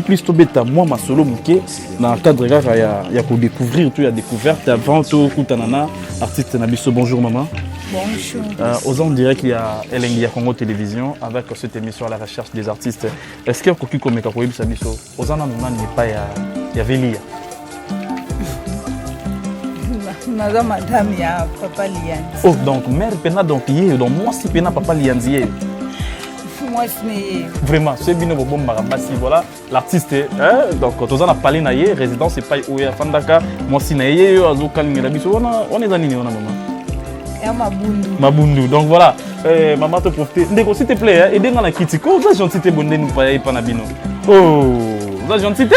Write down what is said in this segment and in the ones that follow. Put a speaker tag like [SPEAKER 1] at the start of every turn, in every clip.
[SPEAKER 1] Plus tobeta moi ma solo muke dans le cadre il y a pour découvrir tout, il y a découverte avant tout kutanana artiste nabiso. Bonjour maman.
[SPEAKER 2] Bonjour.
[SPEAKER 1] Aux on dirait qu'il y a Elengia Congo Télévision avec cette émission à la recherche des artistes. Est-ce qu'il y a quelque chose comme ça biso aux on n'est pas il y avait Lia.
[SPEAKER 2] Madame ya papa Lianzi.
[SPEAKER 1] Oh donc mère pena donc hier donc moi si pena papa Lianzi.
[SPEAKER 2] Moi c'est
[SPEAKER 1] vraiment c'est bien bon marabasi voilà l'artiste donc quand on a parlé naie résidence c'est pas où ya fandaka moi si naie azuka ngela biso on est zanini on a maman
[SPEAKER 2] ya mabundu
[SPEAKER 1] mabundu donc voilà maman te profiter ndeko s'il te plaît aider dans la critique oh ça gentillité bonne nous pas na bino oh ça gentillité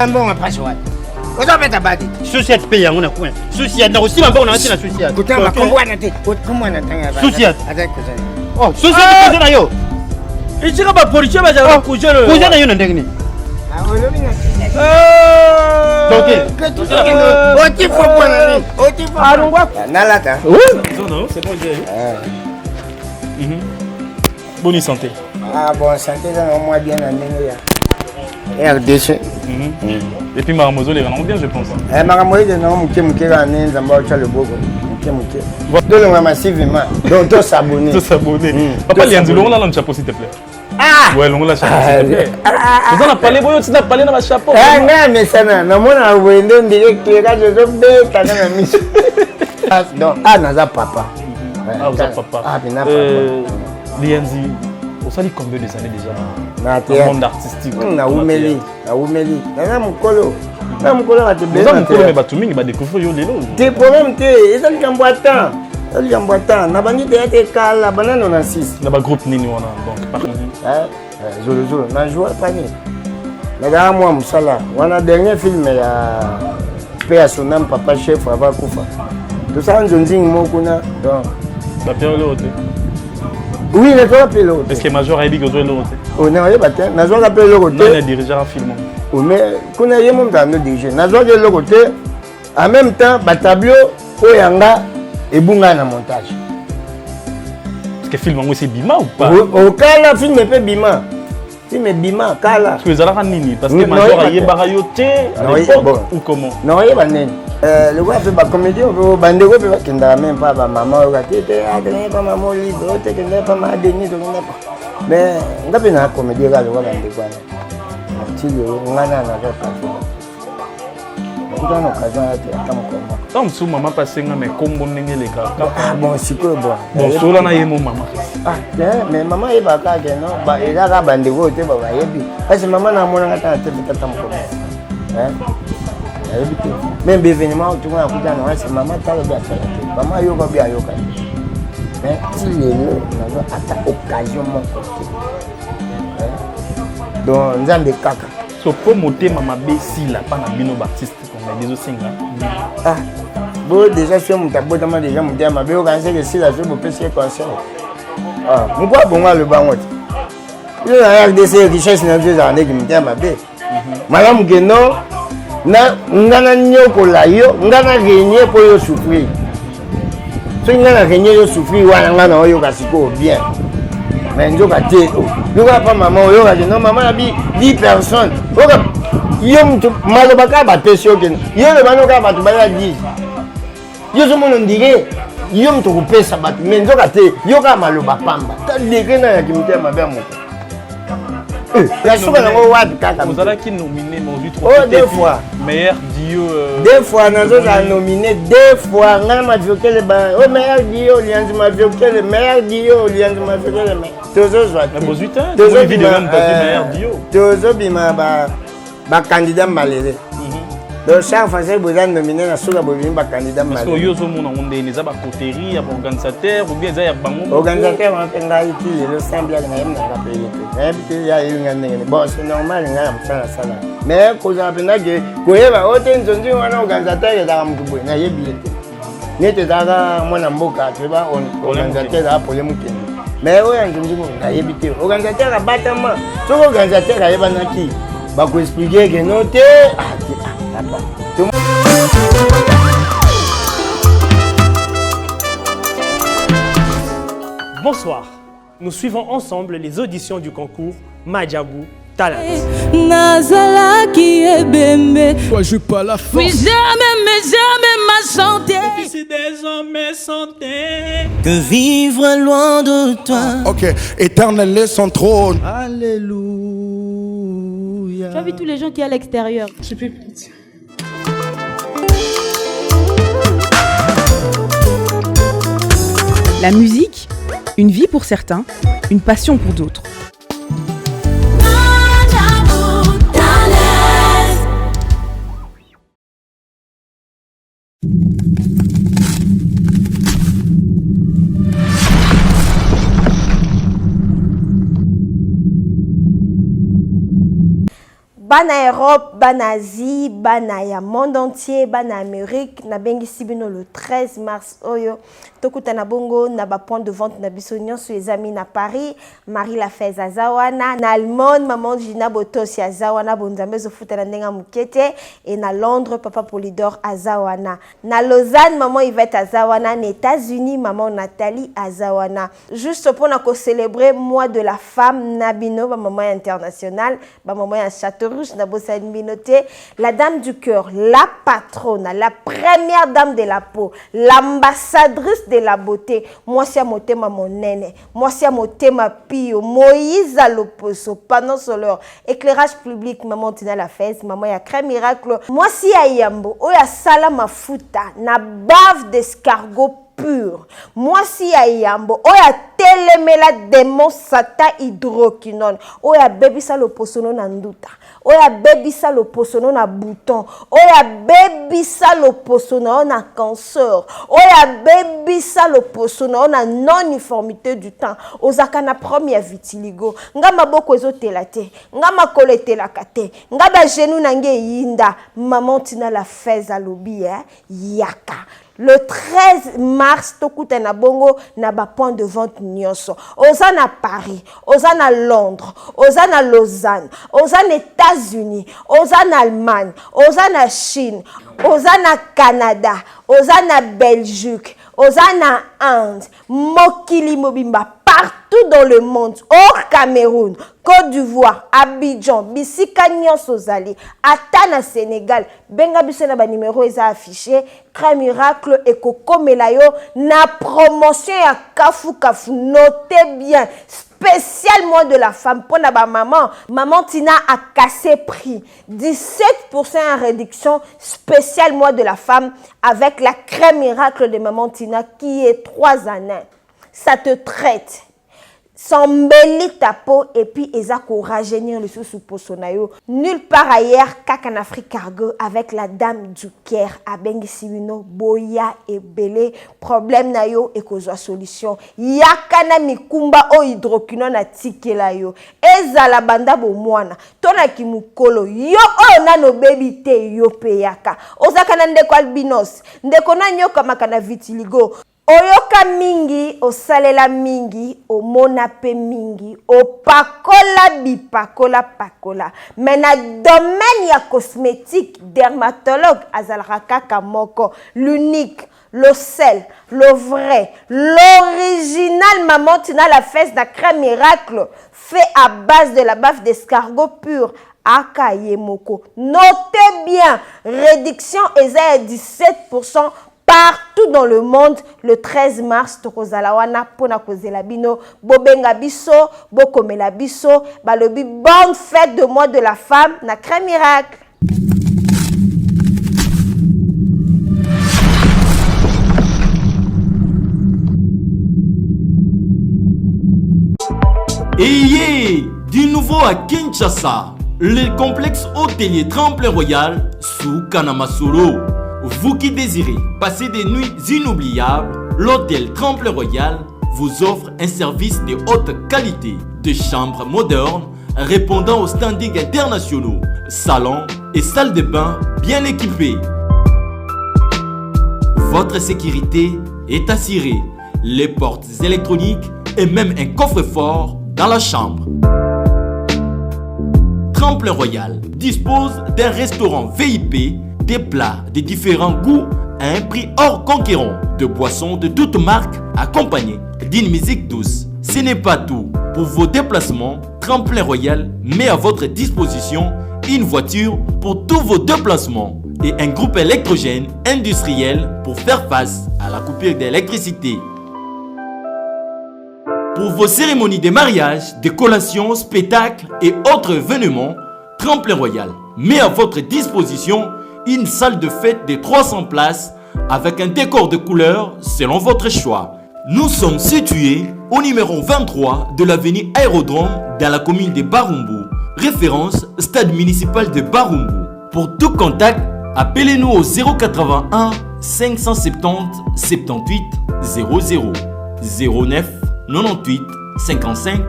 [SPEAKER 3] un bon après ça on va mettre badi société payant on a quoi société na aussi on a aussi la société kutama kombo na te kombo na tanga ba société avec ça oh société ko na yo ichika ba police ba ja ko jelo ko jana yo na ndenge ni ah o lo binga donc o ti fo bona ni o ti fo arungwa nalata
[SPEAKER 1] non c'est bon j'ai bonne santé
[SPEAKER 3] ah bonne santé dans moi bien na ndenge ya RDC.
[SPEAKER 1] Et puis Maramozo les rend bien je pense.
[SPEAKER 3] Maramozo de non muke la nene zamba cha le bogo. Muke. Donc on massivement. Donc tous s'abonner.
[SPEAKER 1] Tous s'abonner. Papa Lianzi longo là chapeau s'il te plaît.
[SPEAKER 3] Ah.
[SPEAKER 1] Ouais longo là chapeau s'il te plaît. Vous en a parlé boyo tu as parlé dans ma chapeau.
[SPEAKER 3] Mais ça na mona wendo direct là je be kana na mis. Donc naza papa.
[SPEAKER 1] Ah vous êtes papa.
[SPEAKER 3] Ah bien papa.
[SPEAKER 1] Lianzi ça dit combien des années déjà
[SPEAKER 3] dans le
[SPEAKER 1] monde artistique
[SPEAKER 3] na umeli na mukolo va te
[SPEAKER 1] bien na mukolo mais batu mingi ba découvrir yo lelo
[SPEAKER 3] des problèmes te ezali kamboata na bangi te kala banana na 6
[SPEAKER 1] na ba groupe nini wana donc par
[SPEAKER 3] zolo na joie pani na ga moi musala wana dernier film ya pe sonam papa chef avant kufa tout ça nzonzi mokuna donc
[SPEAKER 1] ba période
[SPEAKER 3] oui, les trois pilotes.
[SPEAKER 1] Est-ce que Major a dit que vous avez l'autre?
[SPEAKER 3] On est allé battre. N'a pas appelé le côté.
[SPEAKER 1] On a dirigé un film.
[SPEAKER 3] On mais qu'on a eu mon temps de diriger. N'a pas le côté. En même temps, batabio, oyanga et bunga na montage.
[SPEAKER 1] Est-ce que le film c'est bima ou pas?
[SPEAKER 3] Au cas là, film est bima. Film est bima, kala.
[SPEAKER 1] Parce que vous avez nini? Parce que Major a eu barayoté ou comment?
[SPEAKER 3] Non, il y a nini. Le gars fait la comédie, on va bandego qui n'a même pas maman, on va dire pas maman libre, tu n'as pas ma déni, mais on a bien la comédie là, le gars bandego. Tu on a na pas. On a l'occasion à
[SPEAKER 1] tant que maman passé mais comme bon n'est les gars.
[SPEAKER 3] Ah bon, c'est quoi bon?
[SPEAKER 1] Bon, cela n'a yémo maman.
[SPEAKER 3] Ah, mais maman est pas là, non? Bah, il a bandego, tu vas voir, parce que maman n'a mon attend, tu fais ta hein? Même événement tout le monde a dit maman t'a bien fait maman yoga bien yoga mais si les nous avons à occasion mon côté donc nous avons des caca
[SPEAKER 1] so pour monter maman si la pas na bino baptiste comme les autres singa
[SPEAKER 3] ah bon déjà sur mon tableau dans déjà mon dia ma bé organiser que si la je me pèse concert ah mon quoi bon le bangot il y a des richesses dans deux années qui me dia ma bé madame Geno na ngana nyokola yo ngana gagner pour yo souffrir so ngana gagner yo souffrir wana ngana yo kasiko bien mais njoka te yo pas maman yo ka non maman a 10 personnes oka yo mtu malobaka ba pesio ke yo le banoka ba tu ba 10 yo so mono ndike yo mtu kupesa ba mais njoka te yo ka maloba pamba ta ndike na ya kimtema ba mo
[SPEAKER 1] vous avez qui nominé
[SPEAKER 3] deux fois
[SPEAKER 1] meilleur duo
[SPEAKER 3] deux fois nous avons nominé deux fois on a fait le oh meilleur duo Lianzi m'a fait le meilleur duo Lianzi m'a fait le toujours soit
[SPEAKER 1] mais 8 ans toujours vidéo même meilleur duo
[SPEAKER 3] toujours bima ba candidat malheureux donc chaque fois que vous avez nominé na soka bobimi ba candidat malheureux
[SPEAKER 1] parce que yo zo mona onde ne za ba coterie ya organisateur ou bien za ya bango
[SPEAKER 3] organisateur on fait ngai ti le semble na yem na ka payer mais puis ya yinga ndenge bon c'est normal nga msala sala mais ko za pena ke ko yeba ote nzonzi wana organisateur ya da mtu boy na yebi ete nete daga mwana mboka tu ba organisateur a problème ke mais oya nzonzi na yebi te organisateur a batama so organisateur a yeba na ki ba ko expliquer que non te
[SPEAKER 1] Bonsoir.
[SPEAKER 4] nous suivons ensemble les auditions du concours Madjabou Talent.
[SPEAKER 5] Nazalaki ebembe.
[SPEAKER 6] Toi, je pas la force.
[SPEAKER 5] Oui, jamais ma santé.
[SPEAKER 6] Si désormais santé.
[SPEAKER 7] Que vivre loin de toi.
[SPEAKER 6] Ok, éternel est son trône.
[SPEAKER 7] Alléluia.
[SPEAKER 8] Tu as vu tous les gens qui sont à l'extérieur.
[SPEAKER 2] Je peux plus dire.
[SPEAKER 9] La musique, une vie pour certains, une passion pour d'autres.
[SPEAKER 10] Bana Europe, bana Asie, bana ya monde entier, bana Amérique, na bengi sibino le 13 mars oyo. Tokuta na bongo na ba point de vente na bisonyon sur les amis na Paris, Marie Lafez azawana, na Allemande, maman Gina Botos azawana, bonzambe zo futa na ndenga mukete, et na Londres, papa Polydor azawana. Na Lausanne, maman Yvette azawana, na États-Unis, maman Nathalie azawana. Juste pour na ko célébrer mois de la femme nabino, ba maman internationale, ba maman ya Château la dame du cœur, la patronne, la première dame de la peau, l'ambassadrice de la beauté. Moi, c'est mon thème mon nene. Moi, c'est mon thème pio. Moïse à l'opposo. Pendant leur éclairage public, maman Tina la fesse, maman ya crème miracle. Moi, si à Yambo, o ya salama futa, na bave d'escargot pur. Moi si ya Yambo, oya telemela démon sata hydroquinone. Oya bebisa lo posono na nduta. Oya bebisa lo posono na bouton. Oya bebisa lo posono na cancer. Oya bebisa lo posono na non-uniformité du temps. Ozaka na première vitiligo. Nga maboko ezotela te. Nga makolo etelaka te. Nga ba genou na nge yinda. Maman Tina la fez alobi yaka. Le 13 mars, tokuta na bongo na ba point de vente nyonso. Oza na Paris, oza na Londres, oza na Lausanne, oza na États-Unis, oza na Allemagne, oza na Chine, oza na Canada, oza na Belgique, oza na Inde, mokili mobimba partout dans le monde, hors Cameroun, Côte d'Ivoire, Abidjan, Bissika nyonso zali, ata na Sénégal, benga biso na ba numéro eza affiché, Crème Miracle et Coco Melayo na promotion ya kafu kafu, notez bien, spécial mois de la femme pour la maman. Maman Tina a cassé prix, 17% en réduction, spécial mois de la femme avec la Crème Miracle de Maman Tina qui est 3 années. Ça te traite, s'embellit ta peau et puis ezako rajeunir le sous posonayo. Nulle part ailleurs qu'en Afrique cargo avec la dame du Caire à Bengisibino boya et belé problème na yo et kozwa solution. Yakana mikumba o hydroquinone na tikela yo. Ezala banda bo mwana. Tona kimukolo yo o nano baby te yo peyaka. Ozaka na ndeko albinos. Ndeko na nyoka makana vitiligo. Oyoka mingi, osalela mingi, omona pe mingi, opakola bipakola pakola. Mais na domaine ya cosmétique, dermatologue azalaka kaka moko, l'unique, le sel, le vrai, l'original Maman Tina la fesse de Crème Miracle, fait à base de la bave d'escargot pur. Akayemoko. Notez bien, réduction est à 17%. Partout dans le monde, le 13 mars, tokozalawana pona kozela bino, bobenga biso, bokomela biso, balobi bonne fête de mois de la femme na Crème Miracle.
[SPEAKER 11] Ayez du nouveau à Kinshasa, le complexe hôtelier Tremplin Royal sous Kanamasoro. Vous qui désirez passer des nuits inoubliables, l'hôtel Tremplin Royal vous offre un service de haute qualité, de chambres modernes répondant aux standards internationaux, salons et salles de bain bien équipés. Votre sécurité est assurée, les portes électroniques et même un coffre-fort dans la chambre. Tremplin Royal dispose d'un restaurant VIP, des plats de différents goûts à un prix hors conquérant, de boissons de toutes marques accompagnées d'une musique douce. Ce n'est pas tout. Pour vos déplacements, Tremplin Royal met à votre disposition une voiture pour tous vos déplacements et un groupe électrogène industriel pour faire face à la coupure d'électricité. Pour vos cérémonies de mariage, de collations, spectacles et autres événements, Tremplin Royal met à votre disposition une salle de fête de 300 places avec un décor de couleurs selon votre choix. Nous sommes situés au numéro 23 de l'avenue Aérodrome dans la commune de Barumbu, référence stade municipal de Barumbu. Pour tout contact, appelez-nous au 081 570 78 00 09 98 55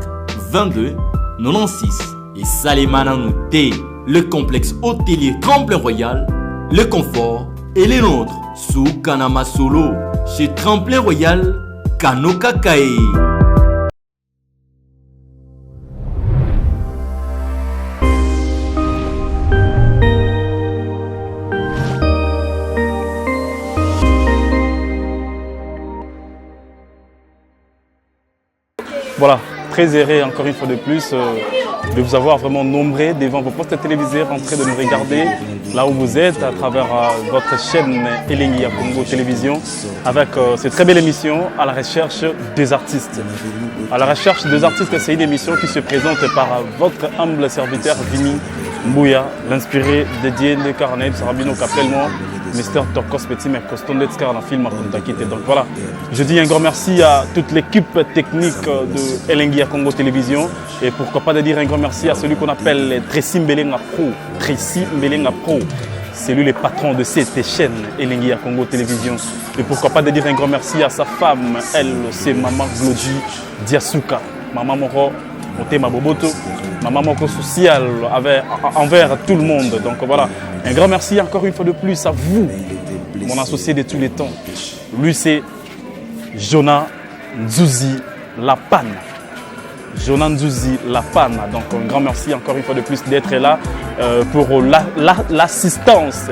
[SPEAKER 11] 22 96 et Salimana Nouté, le complexe hôtelier Tremplin Royal, le confort et les nôtres sous Kanama Solo chez Tremplin Royal Kanoka Kae.
[SPEAKER 1] Voilà, très heureux encore une fois de plus de vous avoir vraiment nombreux devant vos postes télévisés en train de nous regarder là où vous êtes à travers votre chaîne Elengi ya Congo Télévision avec cette très belle émission à la recherche des artistes. À la recherche des artistes, c'est une émission qui se présente par votre humble serviteur Vini Mbouya, l'inspiré dédié de Carnet Sarabino qu'appelle-moi Mr. Tokos Petit mais Coston Letskar dans le film Akontakite. Donc voilà, je dis un grand merci à toute l'équipe technique de Elengi ya Congo Télévision et pourquoi pas de dire un grand merci à celui qu'on appelle Tracy Mbelenga Pro. Tracy Mbelenga Pro, c'est lui le patron de cette chaîne Elengi ya Congo Télévision. Et pourquoi pas de dire un grand merci à sa femme, elle c'est Maman Glody Diasuka. Maman Moro, Motema Boboto, Maman Moko social envers tout le monde. Donc voilà, un grand merci encore une fois de plus à vous, mon associé de tous les temps. Lui c'est Jonah Nzuzi Lapana. Jonah Nzuzi Lapana. Donc un grand merci encore une fois de plus d'être là pour l'assistance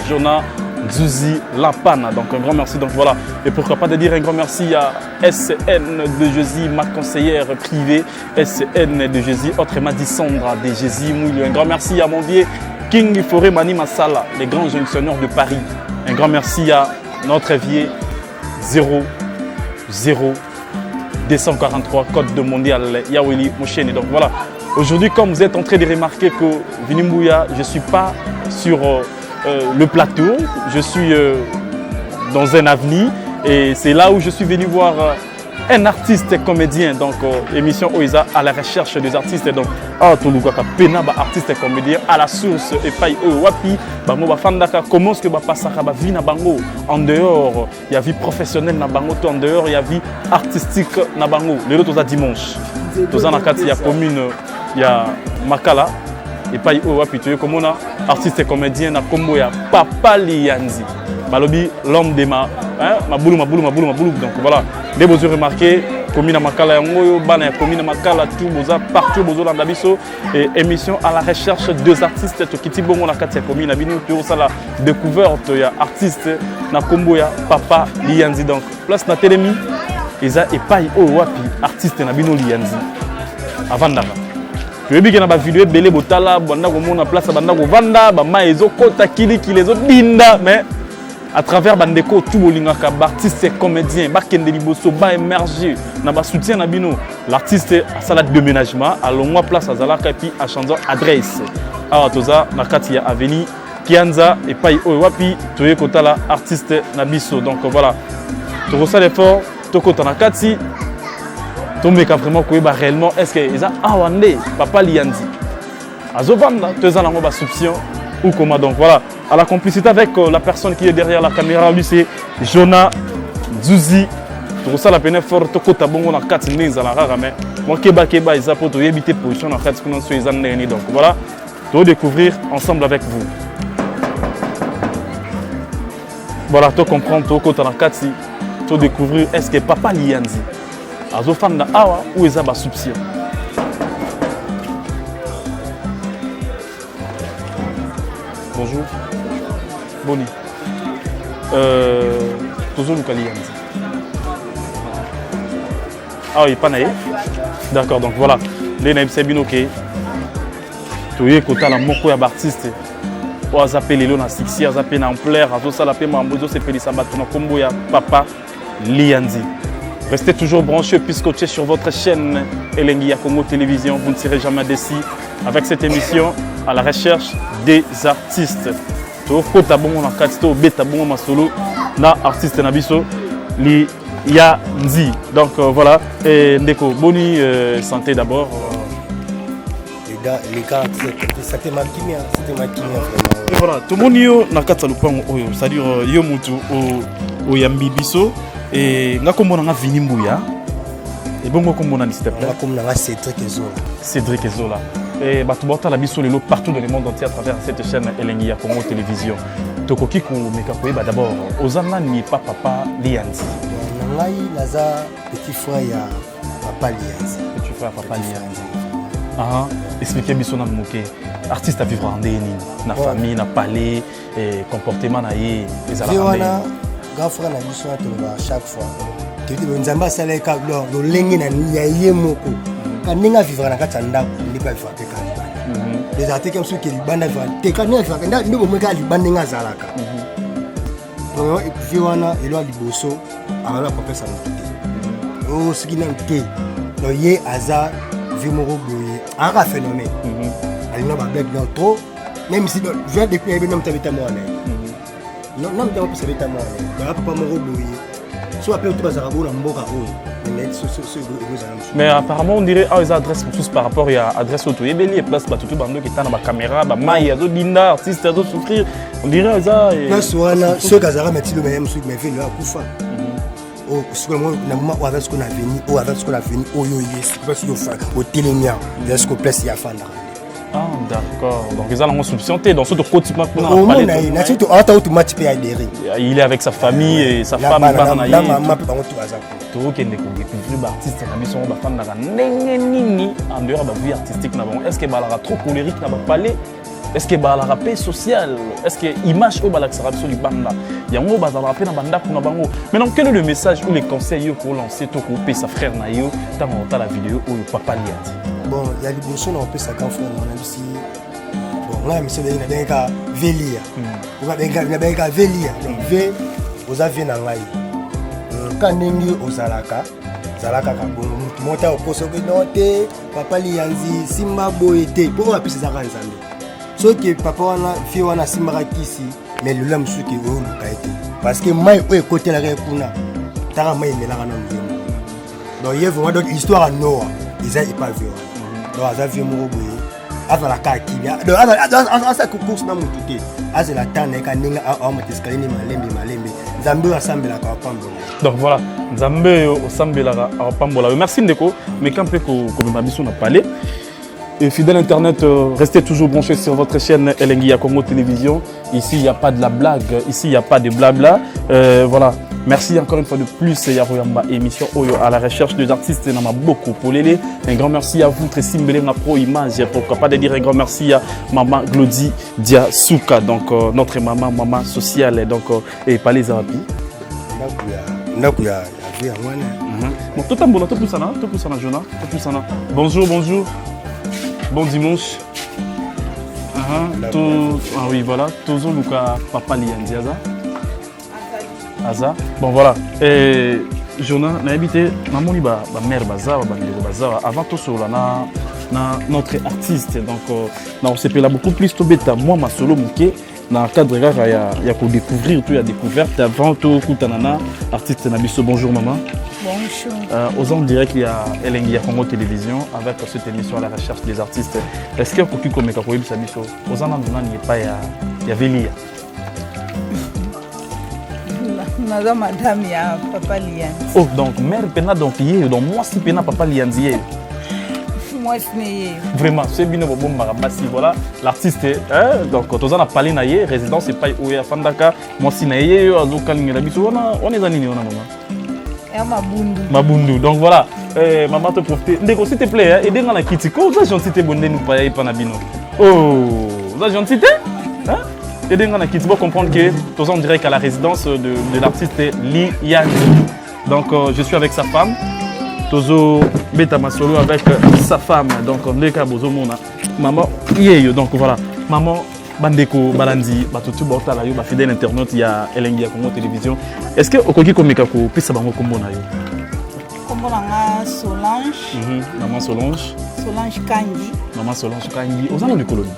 [SPEAKER 1] Jonah Nzuzi Lapana. Donc un grand merci. Donc voilà. Et pourquoi pas de dire un grand merci à SN de Jésus, ma conseillère privée, SN de Jésus, autrement dit Sandra de Jésus Mouille. Un grand merci à mon vieux King Foré Mani Masala, les grands jonctionneurs de Paris. Un grand merci à notre vieux 00-243 code de mondial Yaweli Moucheni. Donc voilà, aujourd'hui comme vous êtes en train de remarquer que Vini Mbouya, je ne suis pas sur le plateau, je suis dans un avenir et c'est là où je suis venu voir un artiste comédien. Donc émission Oiza à la recherche des artistes. Donc Pena artiste comédien à la source et paille wapi bango bafandaka comment est-ce que pasaka ba vie na bango en dehors il y a vie professionnelle na bango en dehors il y a vie artistique na bango les autres dimanche tous en akati ya commune il y a Makala et paille wapi tu comme on a artiste comédien na kombo ya Papa Lianzi balobi l'homme de maboulou donc voilà les beaux yeux remarqués commune à Makala yangoyo bana commune à Makala tout boza partout bozo landa biso et émission à la recherche deux artistes to kiti bongo na kati ya commune abinu to sala découverte ya artiste na kombo ya Papa Lianzi. Donc place na telemi eza epai o wapi artiste na bino Lianzi avandaka toyebi na ba vidéo belé botala banda ko mona place banda ko vanda ba ma ezo kota kili les autres binda mais à travers bandeko tout bolingaka artiste et comédien bakende liboso ba émerger na ba soutien na bino l'artiste a sala de déménagement à longwa place azalaka puis à changer adresse awa toza na kati ya avenue Kianza et pai wapi toye kotala artiste na biso. Donc voilà to ça l'effort to kota na kati to meka vraiment koyeba réellement est-ce que eza awande Papa Lianzi azovanda toza na ba soutien ou comment. Donc voilà, à la complicité avec la personne qui est derrière la caméra, lui c'est Jonah Nzuzi. Tout ça la peine fort to kota bongo na 4 nez à la rare mais moi keba ils apportent éviter position en fait qu'on soit les années. Donc voilà, to découvrir ensemble avec vous. Voilà, to comprendre to kota na 4 to découvrir est-ce que Papa Lianzi azofanda awa ou ezaba soupçon. Bonjour. Boni. Tozo Luka Lianzi. Ah oui, pas naïe. D'accord, donc voilà. Les naïfs, c'est bien ok. Tu es côté la moko ya artiste. On a zappé les lots, on a sixi, on a zappé l'ampleur, on a zappé mambozo, c'est peli sabato, on a combo ya papa Lianzi. Restez toujours branchés puisque tu es sur votre chaîne Elengi Congo Télévision. Vous ne serez jamais déçus avec cette émission à la recherche des artistes. Tu as bon on a quatre beta bon ma solo na artiste nabiso Lianzi. Donc voilà et Ndeko boni santé d'abord.
[SPEAKER 3] Les gars, c'était ma kimia, vraiment.
[SPEAKER 1] Et voilà, tout le monde yo na kata lupango oyo, c'est-à-dire yo mutu o yambi biso et nga komona nga Vinimbuya. Et bon kombo na s'il te plaît.
[SPEAKER 3] Comme na Cédric Ezola.
[SPEAKER 1] Cédric Ezola. Et bah tu bota la biso lelo partout dans le monde entier à travers cette chaîne Elengi Congo Télévision. Tokoki ko meka ko ba d'abord ozana ni papa Lianzi.
[SPEAKER 3] Ngai naza petit frère ya papa Lianzi.
[SPEAKER 1] Petit frère papa Lianzi. Ah, expliquez biso na moké. Artiste à vivre en déni, na famille, na palais, et comportement na yé, les
[SPEAKER 3] alarmes. Grand frère na biso à chaque fois. Tu dis nzamba sala ka lo lengi na yé moko. Kaninga vivre na katanda ndi pas vivre ka. Les artistes comme ceux qui libanda vivre. Te kaninga vivre nda ndi bomeka libanda nga zalaka. Donc et puis wana elo liboso ala papa sa moté. Oh ce qui n'a pas. Donc yé aza vimoro boye. Un phénomène. Il y a des blagues trop, même si je viens depuis un homme qui habite à moi. Non, non, tu as habité à moi. Il y a pas mon robot. Soit après, tu vas à Rabou,
[SPEAKER 1] mais apparemment, on dirait qu'ils adressent tous par rapport à l'adresse auto. Il y a des places, tout le monde qui est dans la caméra, il y a des dinars, artistes, des souffrir. On dirait ça.
[SPEAKER 3] Place où on a ceux qui ont mis le même truc, mais fait le Akoufa. Oh, ce que moi, on a vu ce qu'on a venu, ou avec ce qu'on a venu, oh yo yes, parce qu'il faut au télémia, de ce qu'on place il y a fan.
[SPEAKER 1] Ah d'accord, donc ils ont soupçonné dans ce côté maintenant.
[SPEAKER 3] Oh non, il a tout automatique à adhérer.
[SPEAKER 1] Il est avec sa famille et sa femme.
[SPEAKER 3] La maman peut pas tout hasard.
[SPEAKER 1] Tout qui est découvert artiste na biso ba fan na nini en dehors de la vie artistique na bon. Est-ce que balara trop colérique na ba parler? Est-ce que balara paix sociale? Est-ce que image au balak sera sur du banda? Yango bazala paix na banda kuna bango. Maintenant quel est le message ou les conseils pour lancer to couper sa frère na yo tant on la vidéo ou papa Lianzi?
[SPEAKER 3] Bon, il y a des bourgeons on peut sa grand frère on a ici. Bon, là monsieur il a bien qu'à Velia. On va bien qu'à Velia. Donc V vous avez na ngai. Quand ningi ozalaka zalaka ka bon monta okoso ke note papa Lianzi simba boete pour appuyer ça kan nzambe. Ce que papa wana fi wana simba kisi mais le lam suki o lukaite parce que mai o côté la kuna tara mai melaka na ndimo. Donc il y a vraiment d'autres histoires à Noah. Ils n'ont pas vu. Donc ils ont vu mon boy. Avant la carte qui vient. Donc à ça course na mutuke. À la tane ka ninga a ma tescali ni malembe. Nzambe assemble la kapambola.
[SPEAKER 1] Donc voilà, Nzambe assemble la kapambola. Merci Ndeko, mais quand peut ko mabiso na parler. Et fidèle internet, restez toujours branchés sur votre chaîne Elengi Congo Télévision. Ici, il n'y a pas de la blague, ici, il n'y a pas de blabla. Voilà. Merci encore une fois de plus, Yaroyamba émission Oyo à la recherche des artistes. Il y en a beaucoup pour les. Un grand merci à vous, Tracy Mbele, ma pro image. Pourquoi pas de dire un grand merci à maman Glody Diasuka, donc notre maman sociale, donc et pas les arabes. Bon, tout en bon, tout ça, Jonah, tout ça. Bonjour. Bon dimanche. Ah oui, voilà. Tozo Luka Papa Lianzi Aza. Bon, voilà. Et Jonah, on a habité dans mon mère Bazawa, avant tout sur notre artiste. Donc, on s'est là beaucoup plus de bêta. Moi, ma solo mouké. Dans le cadre, il y a qu'à découvrir, il y a découverte. Avant tout, Koutanana, artiste Nabiso. Bonjour, maman.
[SPEAKER 2] Bonjour.
[SPEAKER 1] Aux ondes directs, il y a Elengi Congo Télévision avec cette émission à la recherche des artistes. Est-ce qu'il y a quelqu'un comme Mekakoïb Sabiso? Aux ondes, il y a Velia.
[SPEAKER 2] Madame madame ya papa Lianzi.
[SPEAKER 1] Oh, donc mère Pena, donc moi si Pena papa Lianzi.
[SPEAKER 2] Moi c'est
[SPEAKER 1] vraiment, c'est bien bon marabasi voilà l'artiste donc quand on a parlé naie résidence c'est pas où ya Fandaka moi si naie azoka ngela biso on est anini on a maman. Mabundu. Donc voilà, maman te profiter. Ndeko s'il te plaît, aidez dans la critique. Oh, ça gentillité bonne nous pas y panabino. Oh, ça gentillité hein? Aidez dans la critique pour comprendre que tous en direct à la résidence de l'artiste Lianzi. Donc je suis avec sa femme. Tozo Beta Masolo avec sa femme. Donc, on est Bozo Mona. Maman, donc voilà. Maman, Bandeko, Balandi, Batutu Bortala, yo, fidèle internaute, il y a Elengi à Congo Télévision. Est-ce que Okoki Komekako, puis ça va comment on a eu?
[SPEAKER 2] Comment on a Solange?
[SPEAKER 1] Maman Solange.
[SPEAKER 2] Solange Kangi.
[SPEAKER 1] Maman Solange Kangi. Aux alentours du colonie.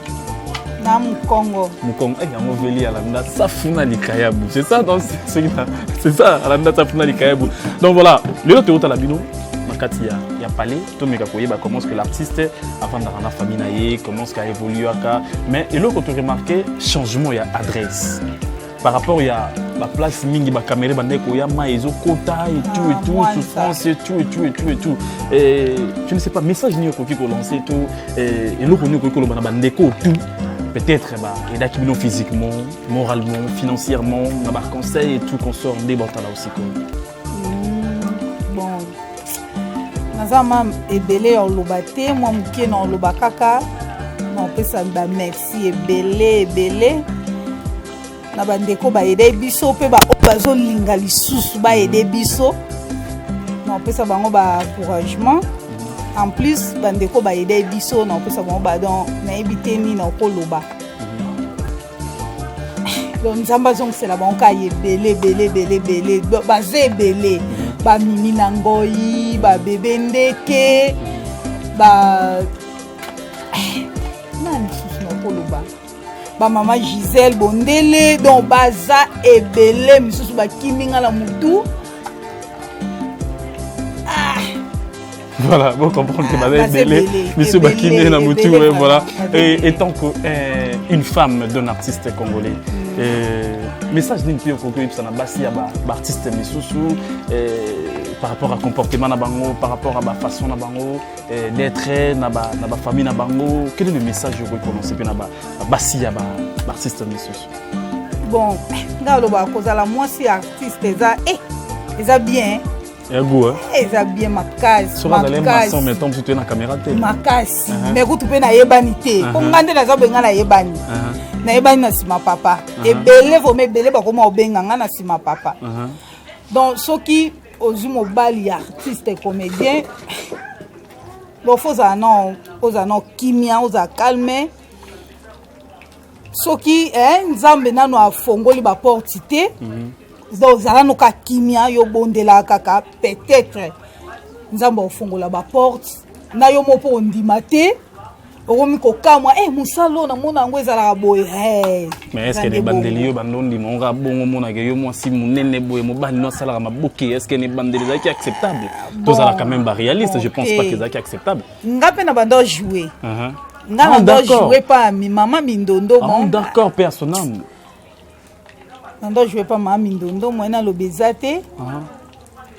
[SPEAKER 2] Na Mukongo.
[SPEAKER 1] Mukongo, il y a un mauvais à la Nda, ça fout les Kayabu. C'est ça, c'est ça, à la Nda, ça fout les Kayabu. Donc voilà, le lot est au Talabino. Il y a parlé, tout le monde comment est-ce que l'artiste, avant d'avoir la famille, comment est-ce qu'il a évolué. Mais et là, quand tu remarques, changement, il y a adresse. Par rapport, il y a la place, il y a la caméra, il y a maïso, quota et tout, souffrance et tout. Et je ne sais pas, message n'y a pas lancé tout. Et là, on a tout. Peut-être, il y a physiquement, moralement, financièrement, on a des conseils et tout qu'on sort des bâtards là aussi.
[SPEAKER 2] Bon. Nazama ebele olobate moi mukie na olobakaka na pesa ba merci ebele na bandeko ba aider biso pe ba bazo linga lisusu ba aider biso na pesa bango ba encouragement en plus bandeko ba aider biso na pesa bango ba don na ebiteni na koloba donc nzamba zong c'est la banka ebele ba zebele ba mimi nangoyi ba bébé ndeke ba nani susu na koloba ba mama Gisèle Bondele donc baza ebele misusu ba kiminga la mutu.
[SPEAKER 1] Voilà, vous comprenez que baza ebele misusu ba kiminga la mutu, voilà. Et tant qu'une femme d'un artiste congolais, message d'une fille au Congo, ça n'a pas si artiste misusu par rapport à comportement na bango, par rapport à la façon na bango d'être na ba famille na bango. Quel est le message que vous connaissez bien na ba basi ya ba artiste misusu?
[SPEAKER 2] Bon, ngalo ba kozala moi si artiste eza bien.
[SPEAKER 1] Et goût
[SPEAKER 2] eza bien makasi.
[SPEAKER 1] Sur la maçon mais tombe surtout na caméra té.
[SPEAKER 2] Makasi. Mais ku tu pe na yebani té. Ko ngande na zo benga na yebani. Na yebani na sima papa. Ebele vo mebele ba ko mo benga na sima papa. Donc ceux qui aux mobali artiste comédien bon faut ça non kimia oza calme soki nzambe nano afongoli ba portité donc zala no ka kimia yo bondela kaka peut-être nzambe afongola ba porte na yo mopo ndimate okomi kokamwa musalo na mona ngo ezala boye
[SPEAKER 1] mais est-ce que les bandeli yo bandondi monga bongo mona ke yo mwasi munene boye mobali no sala mabuke est-ce que les bandeli zaki acceptable tous ça quand même réaliste je pense pas que zaki acceptable
[SPEAKER 2] ngape na bando jouer nga na jouer pas mi maman mindondo
[SPEAKER 1] mon d'accord personnel
[SPEAKER 2] nando jouer pas maman mindondo moi na lobezate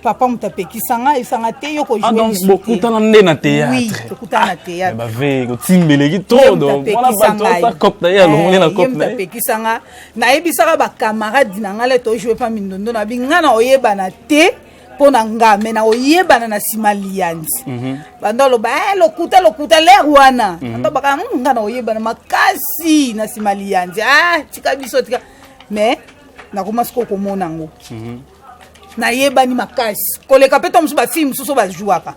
[SPEAKER 2] papa mutapekisanga isanga te yo ko jouer
[SPEAKER 1] donc beaucoup tant na théâtre
[SPEAKER 2] oui beaucoup na théâtre
[SPEAKER 1] ba ve ko timbeleki to donc voilà bato ça cop d'ailleurs on na cop na
[SPEAKER 2] mutapekisanga na yebisaka ba camarade nanga le to jouer pas mindondo na binga na oyebana te pona ngame na oyebana na simalianzi bandolo ba lokuta le wana ndo baka nga na oyebana makasi na simalianzi tika biso tika mais na komasko ko monango na yebani makasi koleka pe to musu ba film suso ba jouaka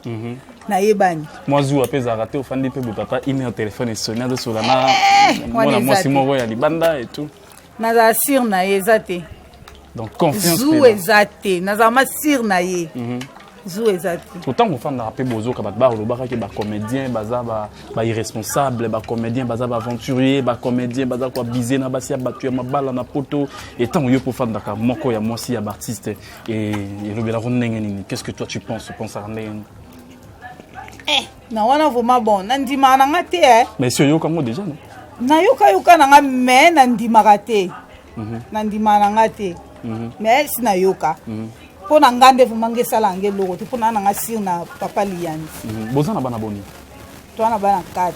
[SPEAKER 2] na yebani
[SPEAKER 1] moi zou apeza raté ofandi pe papa email téléphone et sonner de solana moi si moi ya libanda et tout
[SPEAKER 2] na za sir na ezate
[SPEAKER 1] donc confiance
[SPEAKER 2] zou ezate na za ma sir na ye zou ezate
[SPEAKER 1] autant qu'on fanda rapé bozo ka ba lobaka ke ba comédien baza ba irresponsable ba comédien baza ba aventurier ba comédien baza quoi biser na basia batu ya mabala na poto et tant yo pour fanda ka moko ya moi si ya artiste et le bela ronenge nini qu'est-ce que toi tu penses à ronenge
[SPEAKER 2] na wana vraiment bon nandima na ngate
[SPEAKER 1] mais si yo comme déjà non
[SPEAKER 2] na yoka na nga mais nandima te nandima na ngate mais si na yoka pour na ngande vraiment ngesala ngelo te pour na nga sir na papa liani
[SPEAKER 1] bozana bana boni
[SPEAKER 2] toi na bana 4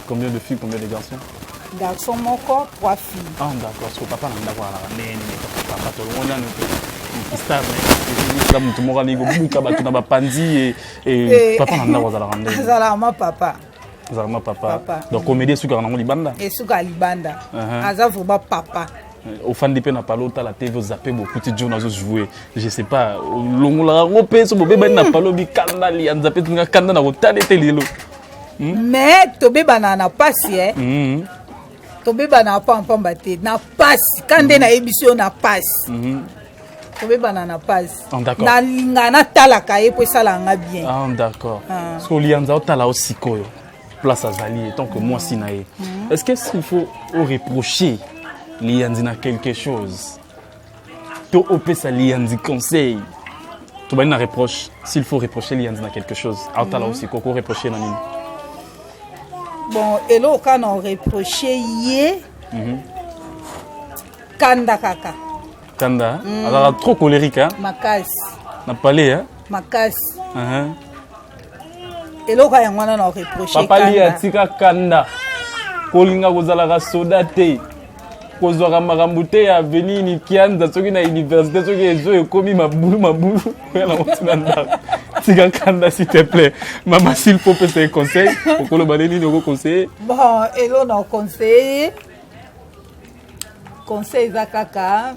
[SPEAKER 1] combien de filles combien de garçons
[SPEAKER 2] garçon moko 3 filles
[SPEAKER 1] d'accord so papa na ndako ala nene papa to ngona no star la mutu moko lingo buka batu na bapanzi et papa na ndako ala rande
[SPEAKER 2] azala ma papa
[SPEAKER 1] Zalama papa. Donc comédie suka na libanda.
[SPEAKER 2] Et suka libanda. Aza vraiment papa.
[SPEAKER 1] Au fan de n'a pas l'autre la TV zappé beaucoup de gens à jouer. Je sais pas. Longola ngopé so bébé n'a pas lobi kanda li an zappé tunga kanda na hôtel et lilo.
[SPEAKER 2] Mais tobe banana passe tobe banana pas en pambate na passe quand na émission na passe. Tobe banana passe.
[SPEAKER 1] D'accord.
[SPEAKER 2] Na lingana talaka e po sala nga bien.
[SPEAKER 1] Ah d'accord. So lianza otala aussi koyo. Place à Zali tant que moi si naé. Est-ce que s'il faut reprocher lianzi na quelque chose? To opé sa lianzi conseil. Tu vas une reproche s'il faut reprocher lianzi na quelque chose. Otala aussi koko reprocher na nini?
[SPEAKER 2] Bon, et là, quand on reproché hier, Kanda Kaka.
[SPEAKER 1] Kanda, alors trop colérique, hein?
[SPEAKER 2] Makas.
[SPEAKER 1] N'a pas l'air, hein?
[SPEAKER 2] Makas. Et là, quand on a reproché Kanda.
[SPEAKER 1] Papa lia tika Kanda. Kolinga kozala soda te. Kozwa makambuté ya venir ni kianza soki na université soki ezo ekomi mabulu. Yana motinanda. Tika Kanda s'il te plaît. Maman s'il faut faire un conseil, pour le baleni nous conseiller.
[SPEAKER 2] Bon, et là on a conseillé Zakaka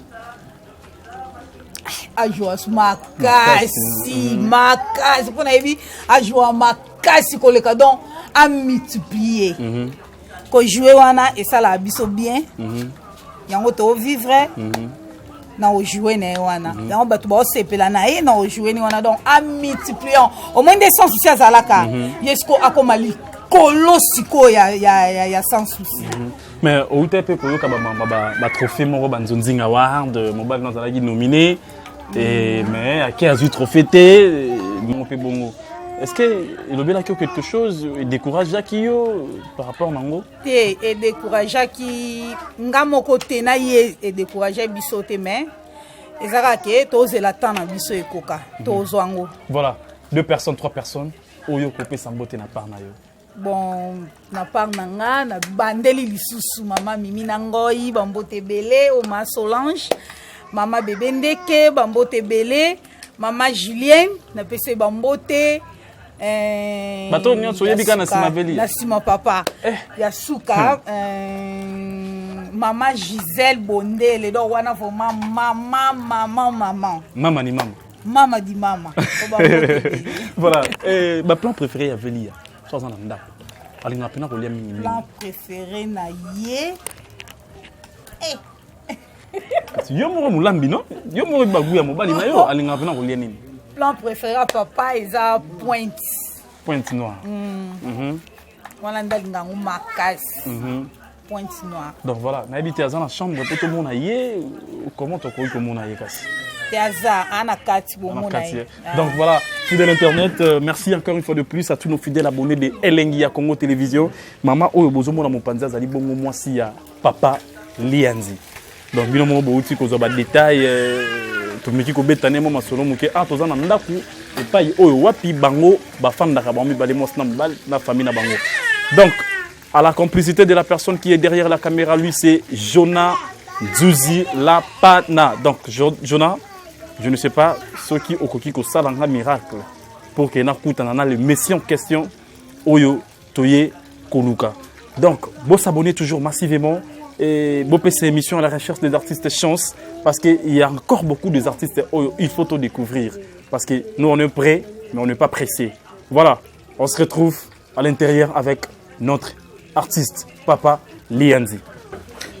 [SPEAKER 2] a jouer makasi pour naïbi a jouer makasi ko le cadon a multiplier. Ko jouer wana et ça la biso bien. Yango to vivre. Na jouer na wana yango bato ba sepela na ye na jouer ni wana donc a multiplier au moins des sens ici azalaka yesko akomali kolosiko ya sans souci.
[SPEAKER 1] Mais au tepe ko yoka ba trophée moko banzonzinga award mobile dans la nominé et mais à qui a eu trophée té mon pe bongo. Est-ce que il obéit là quelque chose et décourage Jakio par rapport nango?
[SPEAKER 2] Et décourage qui ngamo côté na ye et décourage bisote mais ezaka ke toze la temps na biso ekoka tozwango.
[SPEAKER 1] Voilà, 2 personnes, 3 personnes oyo kopé sambote na part na yo.
[SPEAKER 2] Bon, na part nanga na bandeli lisusu mama Mimi Nangoyi bambote belé o ma Solange, mama bébé Ndeke bambote belé, mama Julien na pese bambote
[SPEAKER 1] bato nyonso yebika na sima veli
[SPEAKER 2] na sima papa ya suka mama Gisèle Bondele do wana vraiment mama
[SPEAKER 1] ni mama
[SPEAKER 2] di mama.
[SPEAKER 1] Voilà, ma plan préféré à Velia soit en amda alinga pena ko lia mingi
[SPEAKER 2] plan préféré na ye
[SPEAKER 1] yo mo mulambi non yo mo baguya mobali na yo alinga pena ko lia nini?
[SPEAKER 2] Plan préféré à papa est à Pointe
[SPEAKER 1] Noire.
[SPEAKER 2] Voilà ndalinga makasi. Pointe Noire.
[SPEAKER 1] Donc voilà, na habité dans la chambre peut tout monde aillé comment tu crois que mon aillé kasi? Donc voilà, fidèles internet, merci encore une fois de plus à tous nos fidèles abonnés de Elengia Congo Télévision. Maman oyo bozomo na mopanza zali bongo mwasi ya papa Lianzi. Donc bino mo bouti ko zo ba détail tomiki ko betane mo masolo muke toza na ndaku epai oyo wapi bango bafandaka ba mibale mwasi na famille na bango. Donc à la complicité de la personne qui est derrière la caméra, lui c'est Jonah Dzuzi Lapana. Donc Jonah, je ne sais pas ce qui au koki ko salanga miracle pour que na kutana le messie en question oyo toye koluka. Donc vous s'abonnez toujours massivement et vous pouvez cette émission à la recherche des artistes chance parce qu'il y a encore beaucoup d'artistes oyo il faut tout découvrir parce que nous on est prêts mais on n'est pas pressés. Voilà, on se retrouve à l'intérieur avec notre artiste Papa Lianzi.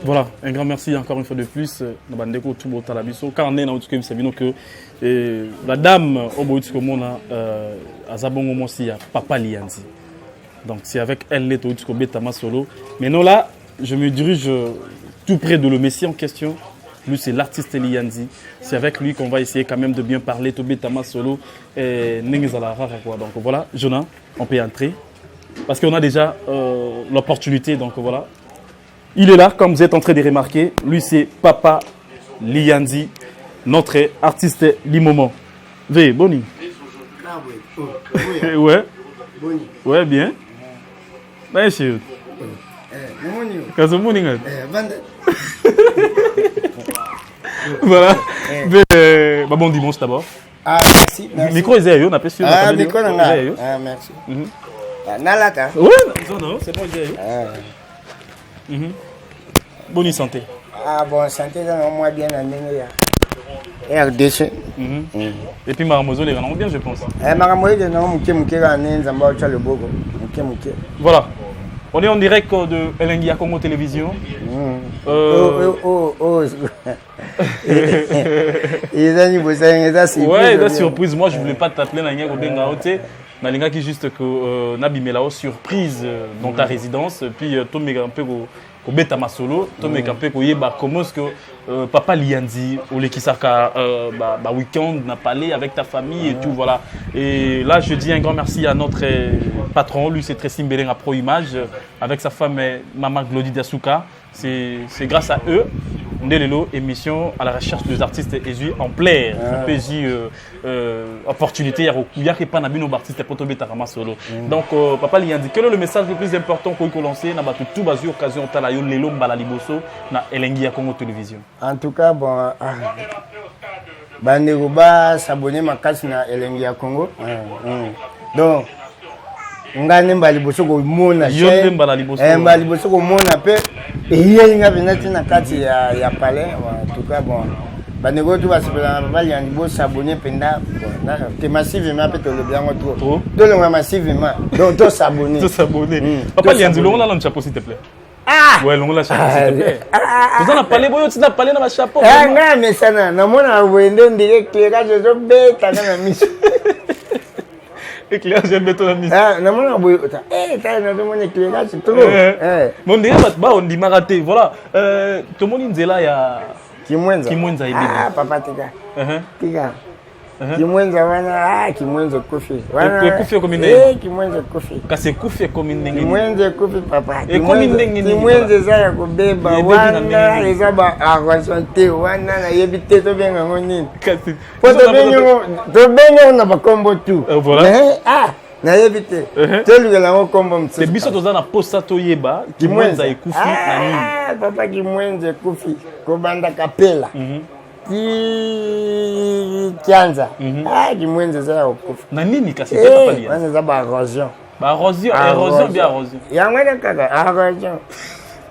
[SPEAKER 1] Voilà, un grand merci encore une fois de plus. La dame Papa Lianzi. Donc c'est avec elle solo. Mais non là, je me dirige tout près de le messie en question. Lui c'est l'artiste Lianzi. C'est avec lui qu'on va essayer quand même de bien parler. Tobetama solo. Donc voilà, Jonah, on peut entrer. Parce qu'on a déjà l'opportunité. Donc voilà. Il est là, comme vous êtes en train de remarquer. Lui, c'est Papa Lianzi, notre artiste Limomo. Vé, Boni. Ouais. Ouais, bien. Bien sûr. Voilà. Bon dimanche d'abord.
[SPEAKER 3] Ah, merci.
[SPEAKER 1] Micro est zéro, on a pas su.
[SPEAKER 3] Ah, micro, non. Ah, merci. Nalaka.
[SPEAKER 1] Ouais, non, c'est pas zéro. Bonne santé.
[SPEAKER 3] Ah bon, santé dans moi bien en RDC.
[SPEAKER 1] Et puis Maramozo les vraiment bien, je pense.
[SPEAKER 3] Maramozo les non muke rané nzamba ocha le bogo. Muke.
[SPEAKER 1] Voilà. On est en direct de Elengia Congo Télévision. Ouais, surprise. Moi, je voulais pas t'appeler Nanya Gobenga Ote. Nalinga qui juste que Nabimelao surprise dans ta résidence. Puis toi, un peu au bêta masolo, toi, un peu comment est-ce que Papa Liandi ou les Kisaka week-end n'a pas allé avec ta famille et tout, voilà. Et là, je dis un grand merci à notre patron, lui, c'est Tracy Mbeleng à Pro Image, avec sa femme, Maman Glody Dasuka. C'est grâce à eux, on est émission à la recherche des artistes et en plaire. Opportunité, il y a pas d'artistes artistes pour tomber Tarama solo. Donc, Papa Liandi, quel est le message le plus important qu'on peut lancer dans tout basé occasion de Lelo Mbalaliboso na Elengia Congo Télévision?
[SPEAKER 3] En tout cas, bon, Bandego s'abonner ma casse na Elengia Congo. Donc, ngane mbaliboso ko mona
[SPEAKER 1] yonde mbaliboso
[SPEAKER 3] mbaliboso ko mona pe eyenga benati na kati ya palais. En tout cas, bon, Bandego tu vas se faire Papa Liandi bo s'abonner penda na te massivement pe to le bien trop. Donc le massivement. Donc to s'abonner.
[SPEAKER 1] Papa Liandi longo la chapeau s'il te plaît. Ah! Ouais, longo la chapeau s'il te plaît. Vous en avez parlé, tu as parlé dans ma chapeau.
[SPEAKER 3] Ah, non, mais ça n'a pas de direct éclairage, je suis bête dans la mission.
[SPEAKER 1] Éclairage, j'aime béton la mission.
[SPEAKER 3] Ah, non, non, non, éclairage, c'est trop.
[SPEAKER 1] Mon dirait, on dit maraté, voilà. Tout le monde dit là, il y a.
[SPEAKER 3] Kimwenza. Ah, papa, Tiga. Kimwenza wana Kimwenza kofi.
[SPEAKER 1] Wana kofi comme
[SPEAKER 3] Kimwenza kofi.
[SPEAKER 1] Kasi kofi comme ndenge.
[SPEAKER 3] Kimwenza kofi papa.
[SPEAKER 1] Kimwenza
[SPEAKER 3] za ya kobeba wana eza ba arrangante wana na yebite to benga ngoni.
[SPEAKER 1] Kasi.
[SPEAKER 3] To benga na ba kombo tu.
[SPEAKER 1] Voilà.
[SPEAKER 3] Na yebite. Telu la kombo mtsi.
[SPEAKER 1] C'est biso toza na posta to yeba Kimwenza ekufi na nini.
[SPEAKER 3] Papa Kimwenza kofi. Kobanda kapela. Kianza. Kimwenza za okufa.
[SPEAKER 1] Na nini kasi papa Liandi?
[SPEAKER 3] Wana za ba erosion.
[SPEAKER 1] Ba erosion bien erosion.
[SPEAKER 3] Yangwana kaka erosion.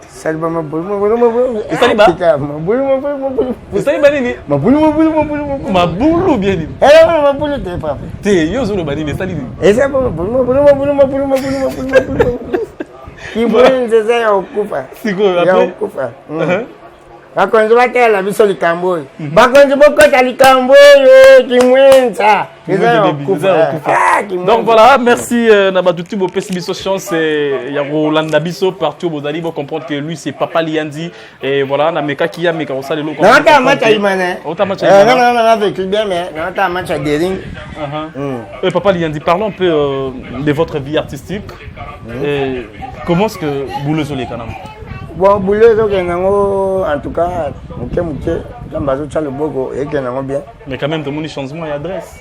[SPEAKER 3] Salba mabulu.
[SPEAKER 1] Isali ba?
[SPEAKER 3] Mabulu.
[SPEAKER 1] Isali ba nini? Mabulu bien nini?
[SPEAKER 3] Mabulu te papa.
[SPEAKER 1] Te yo zo lo ba nini isali nini?
[SPEAKER 3] Esa mabulu. Kimwenza za okufa.
[SPEAKER 1] Siko après.
[SPEAKER 3] Okufa. Bakonzi batela biso likambo oyo bakonzi bokota likambo oyo Kimwenza
[SPEAKER 1] donc voilà merci na batutu bopesi biso chance ya kolanda biso partout bozali bo comprendre que lui c'est Papa Liandi et voilà na meka ki ya meka osala lelo
[SPEAKER 3] na ta match imane non avec bien mais na ta match dering
[SPEAKER 1] et Papa Liandi parlons un peu de votre vie artistique et comment est-ce que Boulezo les Kanam?
[SPEAKER 3] Bon, Boulezo en tout cas, le bogo et bien.
[SPEAKER 1] Mais quand même, tout le monde changement d'adresse.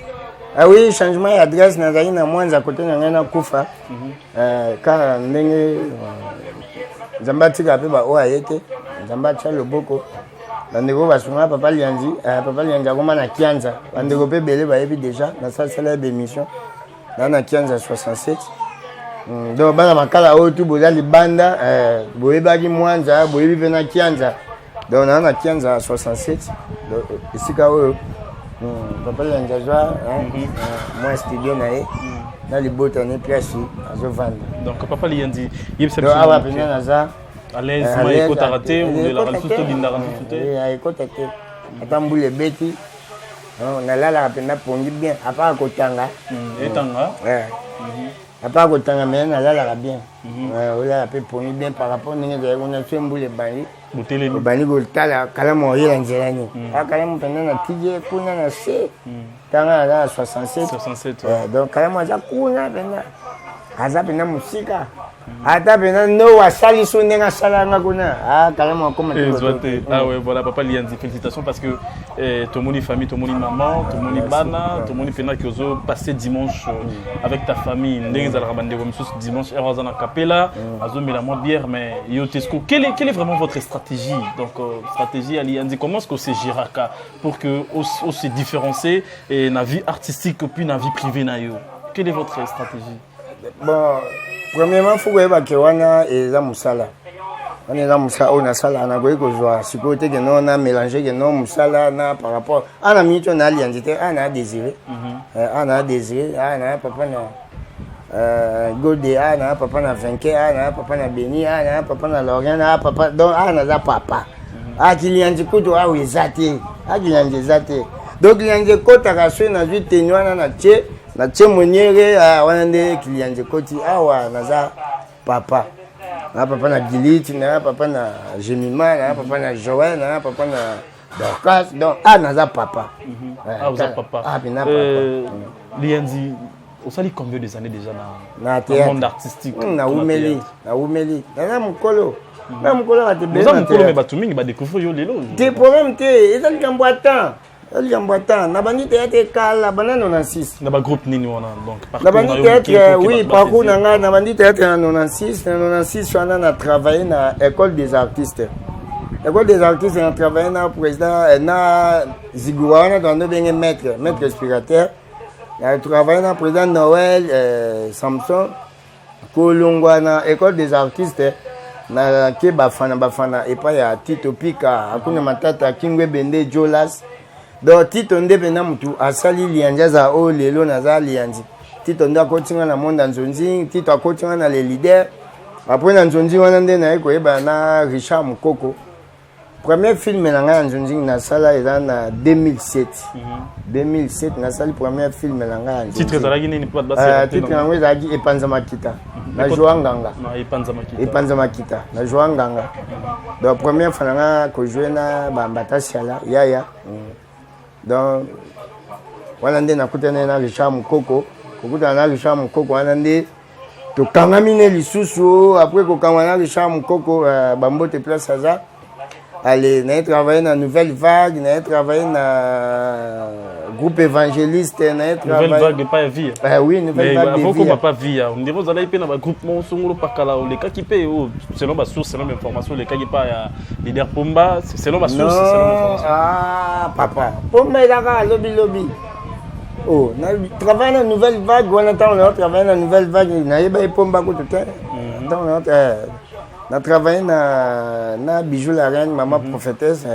[SPEAKER 3] Ah oui, changement d'adresse, na moins à côté na Kufa. Car ndenge Zambati ka pe ba o ayete, Zambati le bogo. Bandego ba sunga Papa Liandi akoma na Kianza. Bandego pe belé ba yebi déjà na ça c'est la émission. Na Kianza 67. Donc bana makala oyo tu boza libanda boyebaki Mwanza boyebi pe na Kianza donc na Kianza 67 donc esika oyo Papa Liandi azwa moi studio na ye na libota ne place azovanda
[SPEAKER 1] donc Papa Liandi yebisa
[SPEAKER 3] biso awa pena naza
[SPEAKER 1] à l'aise ma ekota raté ou de la rasuto bindara nfuté
[SPEAKER 3] ekota te atambule beti na lala pena pongi bien apa kotanga
[SPEAKER 1] etanga
[SPEAKER 3] Après, quand on a bien, on a bien. On a bien par rapport à nous, on a fait un bout de bani. Le bani, quand on a eu l'Angélanie. Quand on a tigé, on a fait. Quand on a 67. Donc, quand on a fait, on a fait la musique. Ata pena no wasali sonenga salanga kuna carrément comme
[SPEAKER 1] ah ouais voilà Papa Liandi félicitations parce que tout le monde famille tout le monde maman tout le monde bana tout le monde pena qui oso passer dimanche avec ta famille ndenge za rabande comme ça dimanche erazana capella azo mela moi bière mais yotesco quelle est vraiment votre stratégie donc stratégie Liandi comment est-ce que c'est Giraka pour que on se différencier et na vie artistique puis na vie privée na yo quelle est votre stratégie?
[SPEAKER 3] Bon, premièrement, il faut que wana eza musala. on est là musala on a sala na goye ko joa sikote que non na mélanger que non musala na par rapport ana minute on a l'identité ana désiré ana désiré ana papa na Godé ana papa na Vinquet ana papa na Béni ana papa na Lorient ana papa donc ana za papa akilianji kuto a wezate akilianji zate donc kilianji kota kaswe na ju tenwana na che moniere wana nde kilianji koti awa na za papa. Na papa na Gilit, na papa na Jemima, na papa na Joël, na papa na Dorcas. Donc, naza papa.
[SPEAKER 1] Vous êtes papa.
[SPEAKER 3] Papa.
[SPEAKER 1] Lianzi, vous savez combien de années déjà
[SPEAKER 3] dans
[SPEAKER 1] le monde artistique?
[SPEAKER 3] Na Oumeli. Na Mukolo. Na
[SPEAKER 1] Mukolo va te bénir. Vous avez Mukolo, mais Batumi, il va découvrir Lelo.
[SPEAKER 3] Des problèmes, et ça, il y a un boitant. Na bandi théâtre kala banana 96.
[SPEAKER 1] Na ba groupe nini wana donc
[SPEAKER 3] na bandi théâtre oui parcours nanga na bandi théâtre en 96 on a travaillé na école des artistes. École des artistes on a travaillé na président na Zigouana dans deux bien maître inspirateur. On a travaillé na président Noël Samson Kolongwa na école des artistes na ke bafana et pas ya Tito Pika akuna matata Kingwe Bende Jolas. Donc Tito ndepena mutu asali lianja za o lelo na za lianji Tito ndo akotinga na monde nzonzi Tito akotinga na les leaders après na nzonzi wana nde na eko eba na Richard Mukoko premier film na nga nzonzi na sala eza na 2007 na sali premier film na nga
[SPEAKER 1] titre ezalaki nini po basi
[SPEAKER 3] titre yango ezalaki Epanza Makita na Joa Nganga Epanza Makita na Joa Nganga donc première fois na nga ko jouer na Bambata Siala yaya donc wana nde nakutana na Richard Mukoko kokutana na Richard Mukoko wana nde tokangami ne lisusu après kokangana na Richard Mukoko bambote place aza allez na travailler na Nouvelle Vague na travailler na groupe évangéliste na travailler
[SPEAKER 1] Nouvelle Vague pas vie
[SPEAKER 3] oui Nouvelle Vague
[SPEAKER 1] mais faut pas vie on dirait vous allez na ba groupe mon songolo pakala le cas qui paye selon ma source selon information le cas qui pas leader Pomba selon ma source selon information
[SPEAKER 3] papa Pomba là lobby oh na travailler na Nouvelle Vague on attend on travailler na Nouvelle Vague na yeba Pomba ko tout donc on a travaillé na Bijou la Reine, Maman Prophétesse.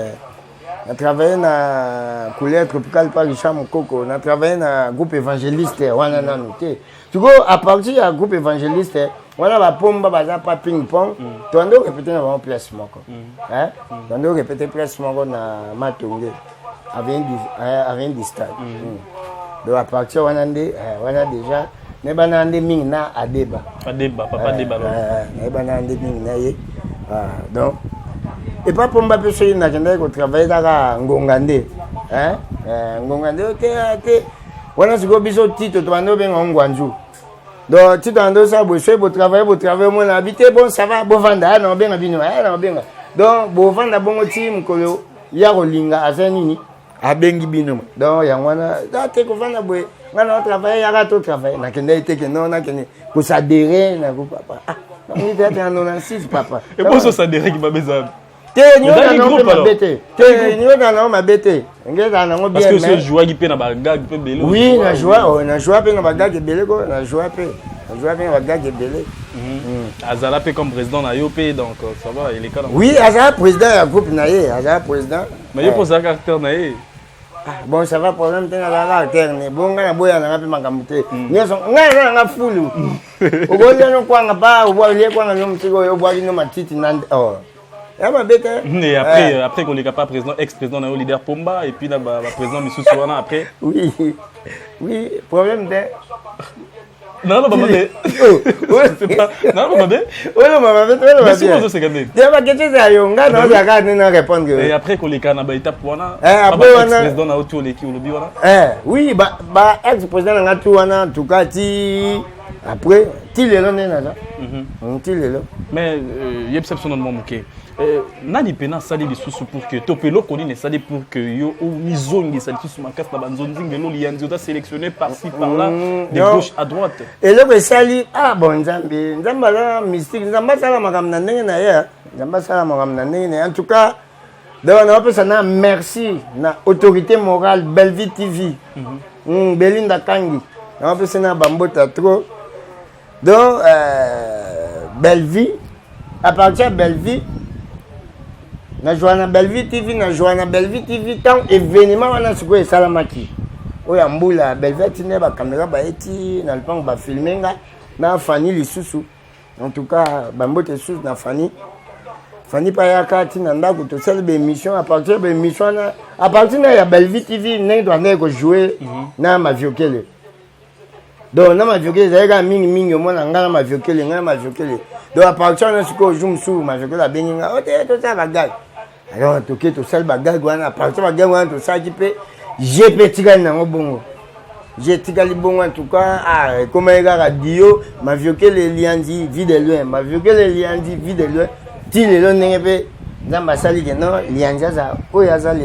[SPEAKER 3] On a travaillé na Couleur Tropicale par Richard Mukoko. On a travaillé na groupe évangéliste. On a noté. Tu vois, à partir du groupe évangéliste, on a la pomba, pas ping-pong. Tu as répété dans mon placement. Tu as répété placement na Matongé. Avec du stade. Donc à partir, on a déjà. Ne banande ming na Adeba
[SPEAKER 1] papa Adeba
[SPEAKER 3] ne banande ming na ye donc et pas pour m'appeler sur une agenda ko travailler dans ngongande ngongande te wana siko biso Tito to ando ben ngwanzu donc Tito ando ça bo travailler mon habité bon ça va bo vanda na ben bino na ben donc bo vanda bongo team ko ya rolinga azanini abengi bino donc yangwana date ko vanda boy ngana travailler ya to travailler na kende ite que non na kende ko s'adhérer na ko papa on était en 96 papa
[SPEAKER 1] et bon ça s'adhérer qui m'a besoin
[SPEAKER 3] te ni on ma bête te ni on ma bête ngeza na ngo bien
[SPEAKER 1] parce que ce joueur qui peut na bagag peut belé
[SPEAKER 3] oui na joueur peut na bagag belé ko na joueur peut na bagag belé
[SPEAKER 1] Azala peut comme président na yopé donc ça va il est quand même
[SPEAKER 3] oui Azala président ya groupe na ye Azala président
[SPEAKER 1] mais il pose un caractère na ye
[SPEAKER 3] bon ça va problème tena la alterne bon ngana boya na ngapi makamute nyeso ngana nga fulu ogolia no kwanga ba obwali kwanga no mtiko yo bwali no matiti nande oh ya mabete
[SPEAKER 1] et après qu'on est capable président ex-président na leader Pomba et puis na président Missou Souana après
[SPEAKER 3] oui problème de
[SPEAKER 1] non maman c'est pas non maman
[SPEAKER 3] mais
[SPEAKER 1] si vous c'est gagné
[SPEAKER 3] tu vas que ça yonga non ya ka na répondre
[SPEAKER 1] et après qu'on les kana ba étape wana
[SPEAKER 3] après wana
[SPEAKER 1] président na autour les qui lobi wana
[SPEAKER 3] oui ba ex-président na tu wana tukati après ti lelo nena ça ti lelo
[SPEAKER 1] mais yebsep son nom moké nani pena sali lisusu pour que topelo koni ne sali pour que yo ou mizongi sali sous ma casse na banzonzi ngelo lianzi ota sélectionné par-ci par-là de gauche à droite
[SPEAKER 3] et le sali bon nzamba la mystique nzamba sala makamna ndenge na ya nzamba sala makamna ndenge en tout cas donc on appelle ça na merci na autorité morale Bellevue TV Belinda Kangi on appelle ça na bambota trop donc Bellevue à partir de Bellevue Na joana Bellevue TV, na joana Bellevue TV, tant événement wana siko e salamaki. Oya mbula Bellevue tine ba caméra ba eti na lpang ba filmenga na Fanny lisusu. En tout cas, bambote sous na Fanny. Fanny pa ya kati na ndako to sel be émission à partir de émission à partir de Bellevue TV ne doit ne ko jouer na ma viokele. Donc na ma viokele zaga mingi au moins ngana ma viokele ngana ma viokele. Donc à partir de ce que je me sou ma viokele beninga o te to ça bagage. Alors to ke to sel bagage wana à partir bagage wana to ça qui peut j'ai petit gars na bongo. J'ai tigali bongo en tout cas comme un radio ma viokele liandi vide loin ma viokele liandi vide loin. Si les gens n'ont pas d'ambassade, non, il y a un jazz. Oh, il y a ça.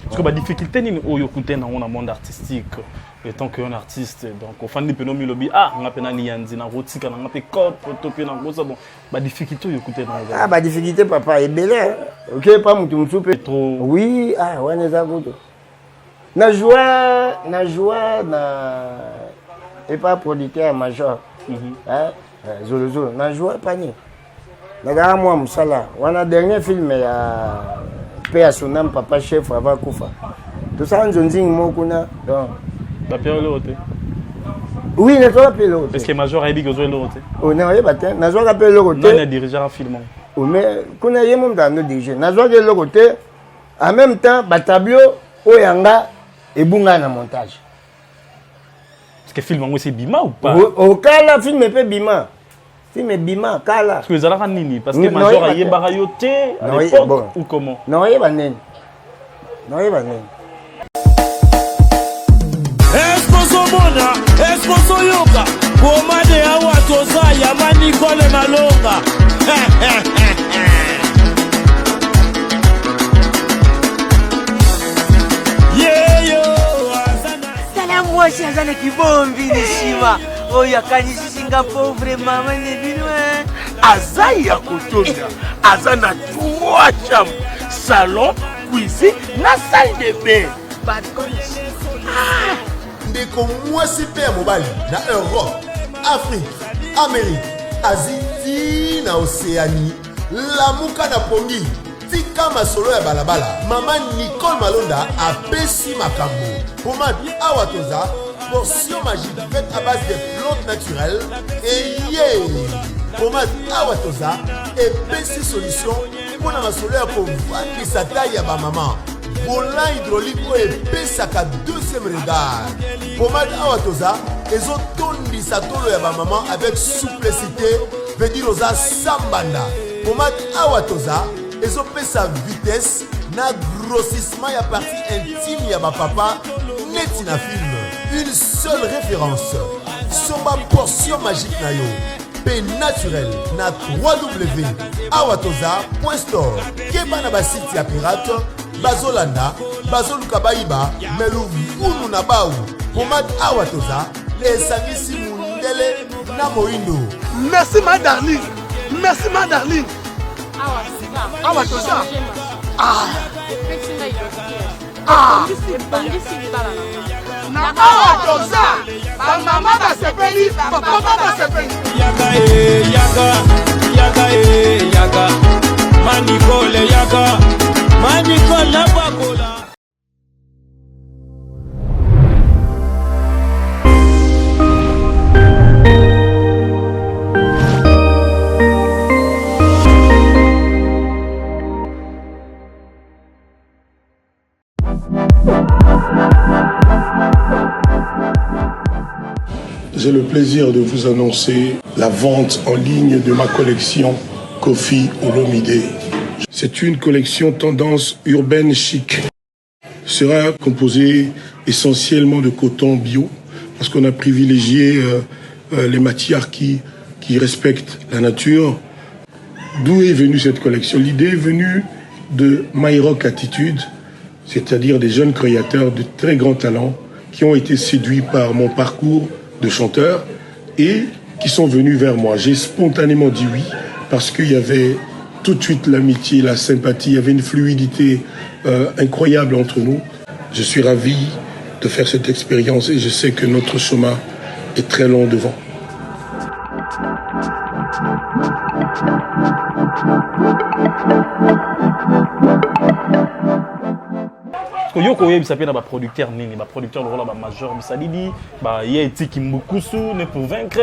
[SPEAKER 1] Parce que la difficulté, c'est que dans le monde artistique, étant qu'un artiste, donc au fin de l'épénomie, lobby, on a peine à lianzi, on a rotique, on a peine cop, on a ça. Bon, la difficulté, c'est que
[SPEAKER 3] la difficulté, papa, est belle. Ok, pas mon tout trop. Oui, on est à vous. Na joie, et pas producteur major. Zolo, na joie, panier. Naga moi musala wana dernier film ya Père Sonam papa chef avant kufa tout ça nzonzi mokuna donc
[SPEAKER 1] la Père l'autre
[SPEAKER 3] oui ne toi Père l'autre
[SPEAKER 1] parce que major a dit que zo l'autre
[SPEAKER 3] on a eu batin na zo Père l'autre
[SPEAKER 1] non il dirigeant un film
[SPEAKER 3] o mais kuna yemo ndano diriger na zo ke l'autre en même temps ba tableau oyanga ebunga na montage
[SPEAKER 1] parce que film c'est bima ou pas
[SPEAKER 3] au cas la film peut bima. Mais bima kala
[SPEAKER 1] parce que les ala nini parce que major a yebara yoté à l'époque ou comment
[SPEAKER 3] non yeba nen
[SPEAKER 6] Esposo mona esposo yoka bomade awa toza ya mani kole malonga yeyo
[SPEAKER 7] Salam moi chazana kibombi nishima oya kanisi Singapour vraiment manebino
[SPEAKER 6] Azaya kotonda azana 3 chambres salon cuisine na salle de bain
[SPEAKER 12] ndeko mwasi pe ya mobali na Europe Afrique Amérique Asie na Océanie lamuka na pongi tika masolo ya balabala mama Nicole Malonda apesi makambo pomade awa toza portion magique faite à base de plantes naturelles et pomade awatoza et petite solution pour la solaire pour vendre taille ya ba maman volant hydraulique et pesaka deuxième regard pomade awatoza et otondi sa tolo ya ba maman avec souplicité veut dire oza sambanda pomade awatoza et pesa vitesse na grossissement ya partie intime ya ba papa neti na film. Une seule référence sur ma portion magique na yo P naturel na www.awatoza.store keba na basite ya pirate bazolanda bazoluka bayiba melu vunu na bau pomade awatoza esangisi mundele na moindo.
[SPEAKER 6] Merci ma darling awatoza na awatoza bamama basepeli papa basepeli yaga manikole yaga manikola bakola.
[SPEAKER 13] J'ai le plaisir de vous annoncer la vente en ligne de ma collection Kofi Olomide. C'est une collection tendance urbaine chic. Sera composée essentiellement de coton bio parce qu'on a privilégié les matières qui respectent la nature. D'où est venue cette collection? L'idée est venue de My Rock Attitude, c'est-à-dire des jeunes créateurs de très grands talents qui ont été séduits par mon parcours de chanteur et qui sont venus vers moi. J'ai spontanément dit oui parce qu'il y avait tout de suite l'amitié, la sympathie, il y avait une fluidité incroyable entre nous. Je suis ravi de faire cette expérience et je sais que notre chemin est très long devant.
[SPEAKER 1] Yoko il s'appelle un producteur nini, un producteur de rôle majeur, mais ça dit bah il y a éthique qui m'boukusu ne pour vaincre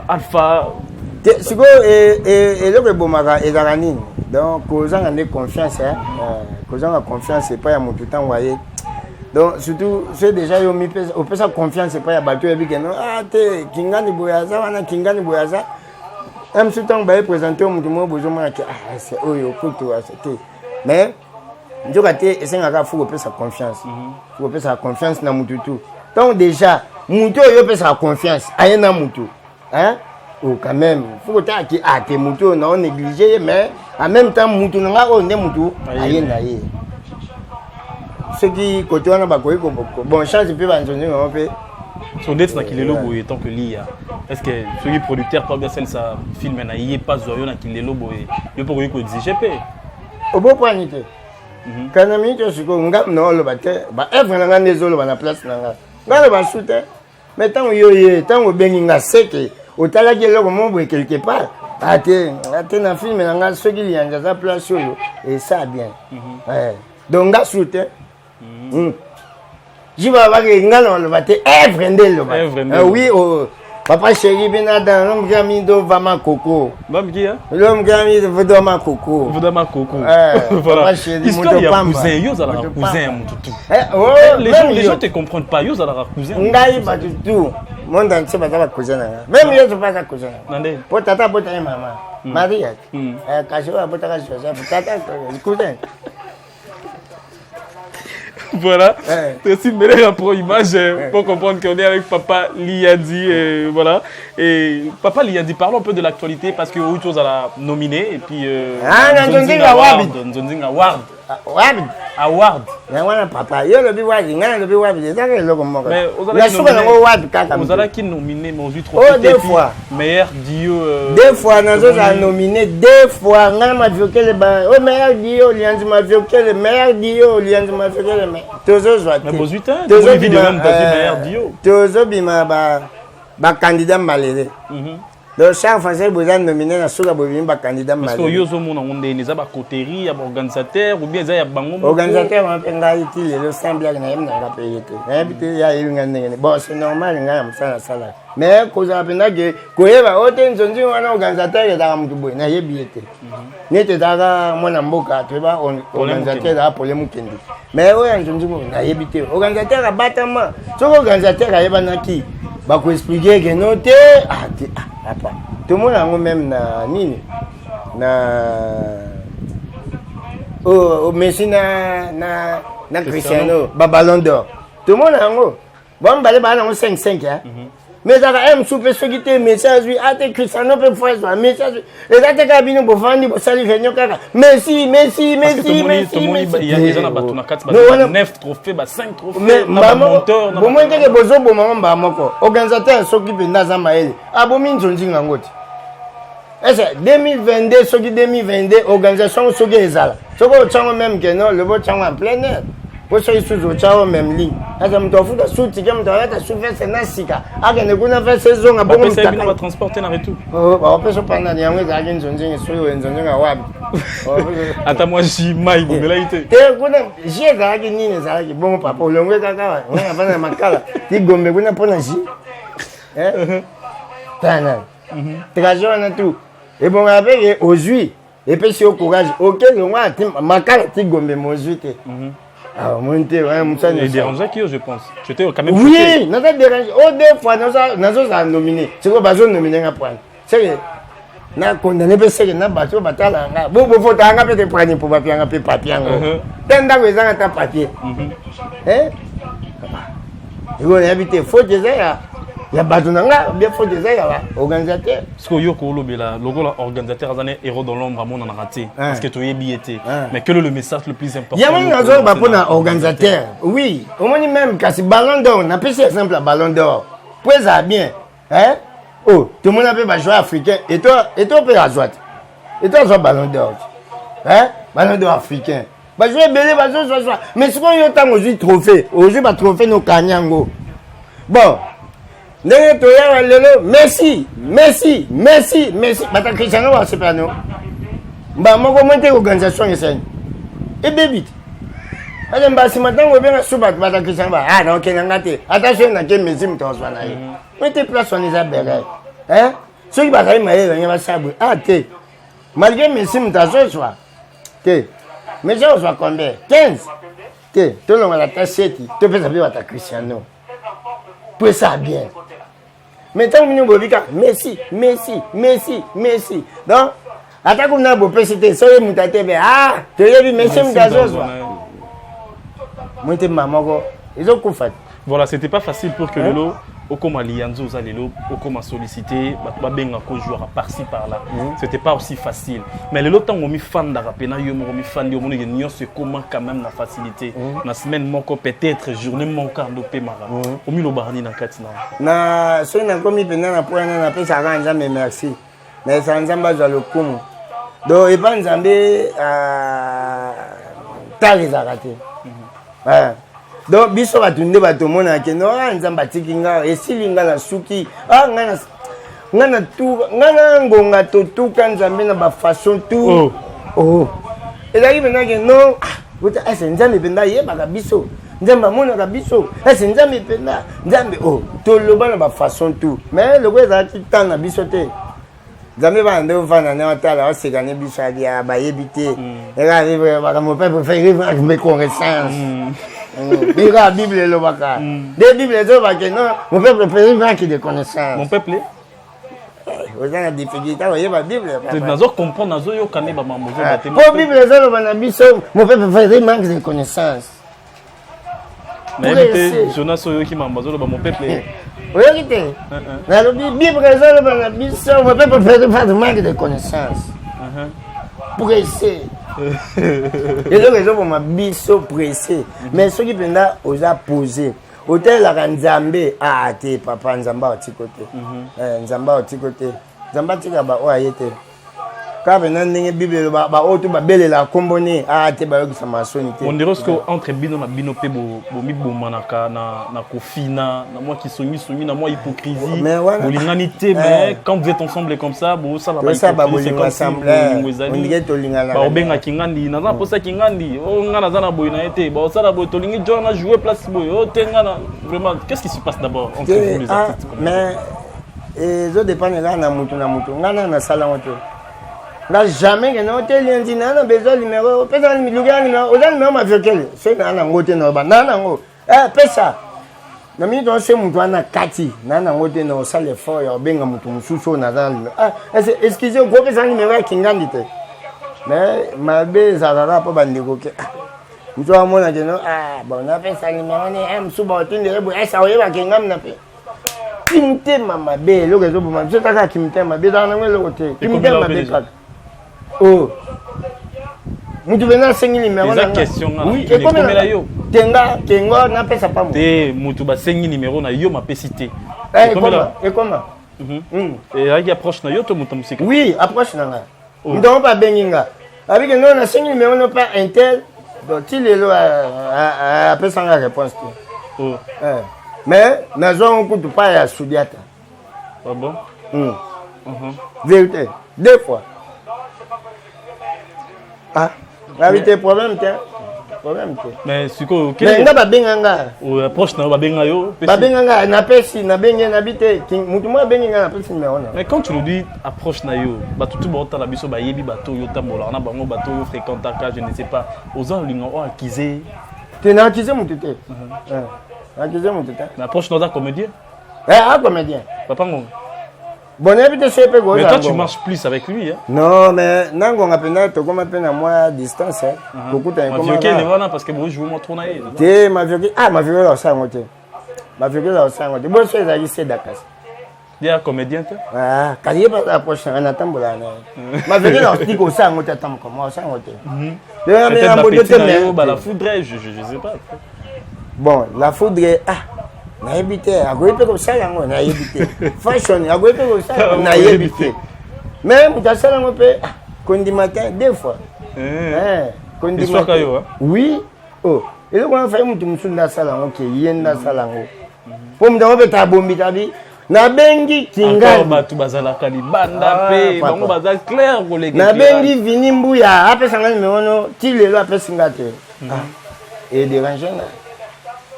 [SPEAKER 1] alpha.
[SPEAKER 3] C'est quoi et le bomaka et darani. Donc causant en confiance causant en confiance c'est pas à mon tout temps voyez. Donc surtout c'est déjà yo mi au peut sa confiance c'est pas à bateau et bien non ah te kingani boyaza wana kingani boyaza. Même ce temps ba présenter au mutumo bozoma que ah c'est oyo kutu c'était. Mais Dieu a été essayé faut que sa confiance. Faut que sa confiance na mututu. Donc déjà mutu yo peut sa confiance ayena mutu. Hein? Oh quand même, faut que tu aies tes mutu non négligé mais en même temps mutu nga on ne mutu ayena ye. Ce qui côté on ba ko bon chance peut ba nzonzi on peut
[SPEAKER 1] son dette na kilelo boye tant que lia. Est-ce que celui producteur pas bien celle ça film na yé pas zoyo na kilelo boye. Yo pour ko exiger pe.
[SPEAKER 3] Au beau point nité. Quand on dit que je suis non le bâtiment, bah every nanga nezolo ba na place nanga. Ngalo ba shooter. Mais tant yo tant o benginga seke, o tala kelo ko mo quelque part. Ate na film nanga soki lianja za place yo et ça bien. Donc ga shooter. Jiba ba ke ngalo le bâtiment every ndelo ba. Oui papa chéri bina dans l'homme gami do vama coco.
[SPEAKER 1] L'homme qui
[SPEAKER 3] l'homme gami do vama coco.
[SPEAKER 1] Vama coco.
[SPEAKER 3] Voilà. Papa chéri
[SPEAKER 1] histoire il y a cousin, yo za la cousin mututu. Les gens te comprennent pas, yo za la cousin.
[SPEAKER 3] Ngai ba tout. Monde entier ba za cousin na. Même yo pas za cousin.
[SPEAKER 1] Nande.
[SPEAKER 3] Po tata po ta maman. Maria. Kaso ba ta kaso za tata cousin.
[SPEAKER 1] Voilà, c'est une belle image pour comprendre qu'on est avec Papa Liyandi. Voilà. Et Papa Liyandi, parlons un peu de l'actualité parce que autre chose à la nominer. Et puis.
[SPEAKER 3] Nzonzing Award.
[SPEAKER 1] Nzonzing Award.
[SPEAKER 3] Award. Papa, yo le biwa, le biwa, c'est ça que le comment.
[SPEAKER 1] Mais vous allez qui nominé, mais aujourd'hui trop.
[SPEAKER 3] Oh, 2 fois.
[SPEAKER 1] Meilleur duo.
[SPEAKER 3] 2 fois, nous avons nominé 2 fois. On a vioqué le ban. Oh, meilleur duo, Liyandi m'a vioqué le meilleur duo, Liyandi m'a vioqué le meilleur. Tozo soit.
[SPEAKER 1] Mais 18 ans, tozo vidéo même meilleur duo.
[SPEAKER 3] Tozo bima ba candidat malheureux. Donc chaque fois que vous avez nominé na soka bobimi ba candidat malheureux.
[SPEAKER 1] Parce que yo zo mona onde neza ba coterie ya organisateur ou bien za ya bango.
[SPEAKER 3] Organisateur on penga iti le semble na yem na rapeyete. Na bité ya yinga ndenge. Bon c'est normal nga msala sala. Mais cause apenda que koyeba ote nzonzi wana organisateur ya da mutu boy na yebiete. Nete daga mona mboka teba organisateur da pole mukende. Mais oya nzonzi na yebite. Organisateur abatama. Soko organisateur ayeba naki ba ko expliquer que noté apa. Tout le monde a même na nini na Messi na Cristiano ba Ballon d'Or. Tout le monde a bon balé ba na 5-5 hein. Mais ça a un super secrétaire message oui à Cristiano peut faire ça message et ça te cabine pour vendre pour salir réunion kaka. Messi
[SPEAKER 1] il y a des gens à battre na 4 9 trophées 5 trophées
[SPEAKER 3] mais monteur bon moi que bozo bon maman ba moko organisateur s'occupe ndaza maele abomi nzonzinga ngoti. Est-ce 2022 soki 2022 organisation soki ezala soko tsango même que non le beau tsango en plein air. Pour ceux qui sont au même ligne, à me t'offre de soutien, comme tu as souffert, c'est Nassika. À que nous avons fait saison à bon
[SPEAKER 1] moment. On va transporter dans tout.
[SPEAKER 3] On peut se prendre des années à une zone sur une zone à Wab.
[SPEAKER 1] Attends, moi, j'y maille, mais là, il était.
[SPEAKER 3] J'ai gagné une zone qui bon papa, le long de Kaka, on a pas de macala. Tu gommes, vous n'avez pas de j. Tana. Trajeur en tout. Et bon, avec aux huiles, et puis si au courage, ok, le moi, macala, tu gommes, mon juité. Ah, monter, ouais, Moussa.
[SPEAKER 1] Il dérangeait qui, je pense. J'étais quand même.
[SPEAKER 3] Oui, nous avons dérangé. Oh, 2 fois, nous avons nominé. C'est quoi, nous nominé à point. C'est que, nous avons condamné, c'est que nous avons battu, vous faut un peu de prendre pour papier, un peu de papier. Tant que vous avez un papier. Hein? Vous avez habité, faut que il y a Badunanga, bien faut des organisateur.
[SPEAKER 1] Parce que Yoko Lobela, le organisateur a un héros dans l'ombre à mon en raté. Parce que tu es billetté. Mais quel est le message le plus important?
[SPEAKER 3] Il y a un organisateur. Oui, au moins même, quand c'est Ballon d'Or, on a pris exemple à Ballon d'Or. Puis ça bien. Hein? Oh, tout le monde a fait jouer africain. Et toi, tu peux jouer. Et toi, tu joues Ballon d'Or. Hein? Ballon d'Or africain. Bah, jouer belé, bah, jouer. Mais ce qu'on y a aujourd'hui trophée. Aujourd'hui, bah, trophée nos Kanyango. Bon. ndenge toya lelo merci bata Cristiano wa sepano mba moko monte organisation yesen et bébé ale mbasi matango benga suba bata Cristiano ba ah non kenanga te attention na ke Messi mtoswa na ye mete place on les abere hein ceux ba kai maye banya ba sabu ah te malgré Messi mtoswa te mais je soit combien 15 te to lo la ta 7 to pesa bi bata Cristiano pour ça bien. Maintenant, nous avons dit Messi. Donc, attaque comme nous pesité, soyez mutaté, ah, tu as vu Messi mutazo. Moi, t'es maman, ils ont fait.
[SPEAKER 1] Voilà, c'était pas facile pour que Lelo, comme Alianzo, Lelo, comme sollicité, Babenga ko joueur par-ci par-là. C'était pas aussi facile. Mais Lelo, tant on mis fan d'Arapena, on mis fan de mon union, c'est comment quand même la facilité. La semaine manque peut-être, journée manque à l'opé mara. On mis le barni dans Katina.
[SPEAKER 3] Na, so na komi pena na point na pe ça rend jamais merci. Mais ça nzamba za le kum. Donc et pas nzambe tali za raté. Donc biso batunde batomona ke no nzamba tikinga esilinga na suki ngana tu ngana ngonga totuka nzambe na ba façon tout et là il me dit non buta ese nzambe penda yeba ka biso nzamba mona ka biso ese nzambe penda nzambe to loba na ba façon tout mais le kweza kitana biso te nzambe ba ndo fana na tala osekane biso adia ba yebite et là vivre ba mon père préfère vivre avec mes connaissances. La Bible est le baka. Des Bibles sont baka. Non, mon peuple préfère qui des connaissances.
[SPEAKER 1] Mon peuple.
[SPEAKER 3] Vous avez la difficulté, vous voyez ma Bible.
[SPEAKER 1] Vous avez compris, vous avez compris,
[SPEAKER 3] pour Bible, mon peuple préfère manque de connaissances.
[SPEAKER 1] Mais Jonas qui m'a dit mon peuple.
[SPEAKER 3] Oui, écoutez. La Bible réserve mon peuple préfère manque de connaissances. Pour essayer. Et donc, les gens vont biso pressé. Mais ceux qui viennent aux a posé. Hôtel la Nzambe a été papa Nzamba au petit côté. Nzamba au petit côté. Nzamba tika ba o ayete. Quand venant n'engue Bible ba auto ba belle la combonner a été ba yoki sama sonité.
[SPEAKER 1] On dirait que entre bino na bino pe bo mi bo manaka na kofina na moi qui soumis na moi hypocrisie. L'humanité mais quand vous êtes ensemble comme ça bo ça va pas c'est comme ça
[SPEAKER 3] on dirait to lingala.
[SPEAKER 1] Ba obenga kingandi na za posa kingandi o ngana za na boy na été ba ça la boy to lingi John a joué place boy o tenga vraiment qu'est-ce qui se passe d'abord entre vous les artistes
[SPEAKER 3] mais zo dépend là na mutu ngana na sala moto. Là jamais que non tel lundi nana besoin numéro pesa numéro aux numéro ma vekel c'est nana ngote no ba nana ngo pesa na mi don se mutu ana kati nana ngote no sale fort ya benga mutu mususu na za excusez go pesa numéro kingandi te mais ma be zalala pa bandiko ke mutu amona ke no bon na pesa numéro ni suba tinde bo esa oyeba kingam na pe kimte mama be lo ke zo bo ma je taka kimte ma be dans le côté kimte ma be ka oh, mutu bena sengi numéro
[SPEAKER 1] na question na
[SPEAKER 3] oui et comme la yo tenga na pesa pas mo
[SPEAKER 1] te mutu ba sengi numéro na yo ma pesité
[SPEAKER 3] et comment
[SPEAKER 1] et avec approche na yo to mutu musika
[SPEAKER 3] oui approche na nga ndon pas benginga avec non na sengi numéro non pas intel donc il est là à pesa nga réponse mais na zo on kutu pas ya sudiata
[SPEAKER 1] ah bon
[SPEAKER 3] vérité deux fois. Ah, la vérité problème tiens.
[SPEAKER 1] Mais c'est quoi
[SPEAKER 3] mais nga ba benganga.
[SPEAKER 1] O approche na ba benga yo.
[SPEAKER 3] Ba benganga na pesi na benga na bité mutu mo benga na pesi numéro na.
[SPEAKER 1] Mais quand tu le dis approche na yo, ba tout ba ta la biso ba yebi bato yo tambola na bango bato yo fréquenta ka je ne sais pas. Oza linga o akizé.
[SPEAKER 3] Tu n'as akizé mutu te. Akizé mutu te.
[SPEAKER 1] Mais approche na comédien.
[SPEAKER 3] Comédien.
[SPEAKER 1] Papa ngo.
[SPEAKER 3] Bon,
[SPEAKER 1] mais toi, tu marches plus avec lui. Hein?
[SPEAKER 3] Non, mais Nango a peine to comme peine à moi distance. Beaucoup de
[SPEAKER 1] ma vieux est là parce que moi je veux mon tourner.
[SPEAKER 3] Ma vieux ma vieux là ça ngote. Ma vieux là ça ngote. Bon c'est là c'est Dakar.
[SPEAKER 1] Dia comédien toi?
[SPEAKER 3] Ah, quand il va la prochaine na tambola na. Ma vieux là dit ko ça ngote tam comme moi ça ngote.
[SPEAKER 1] La foudre, je sais pas.
[SPEAKER 3] Bon, la foudre na yebite agoyepe ko sala ngo na yebite fashion agoyepe ko sala na yebite même mutasala ngo pe kondi matin deux fois kondi matin oui oh et le on fait mutu musunda sala ngo ke yenda sala ngo pour me dawo beta bombi tabi Na bengi Kingali.
[SPEAKER 1] Batu bazalaka libanda pe bango bazal clair collègue.
[SPEAKER 3] Na bengi Vini Mbuya après sanga numéro ti lelo après singate. Et déranger na.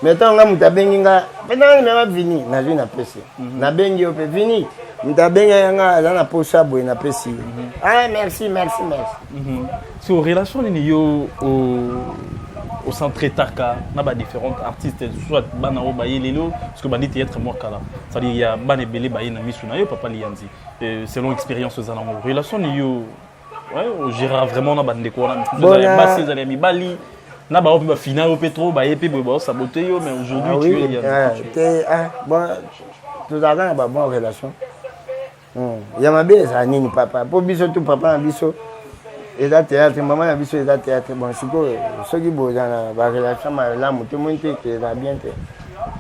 [SPEAKER 3] Mettons nga mutabengi nga. Pendant numéro Vini na jui na pesi. Na bengi ope Vini. Mutabenga nga za na posa boy na pesi. Ah merci.
[SPEAKER 1] Sur relation ni yo au centre Taka, on a différents artistes, soit Banao Baye Lelo, parce que Bandi Théâtre moi Kala. C'est-à-dire il y a Ban et Belé Baye na Misuna yo papa Lianzi. Selon expérience aux alentours. Relation ni yo ouais, on gérera vraiment na bande quoi na. Vous avez passé les amis Bali. Na ba opi final au pétro ba épé bo saboter yo mais aujourd'hui tu es
[SPEAKER 3] bon tout à l'heure ba bonne relation. Il y a ma belle nini papa. Pour biso tout papa biso. Et là théâtre maman a biso et là théâtre bon c'est quoi ce qui beau dans la relation là mon témoin que va bien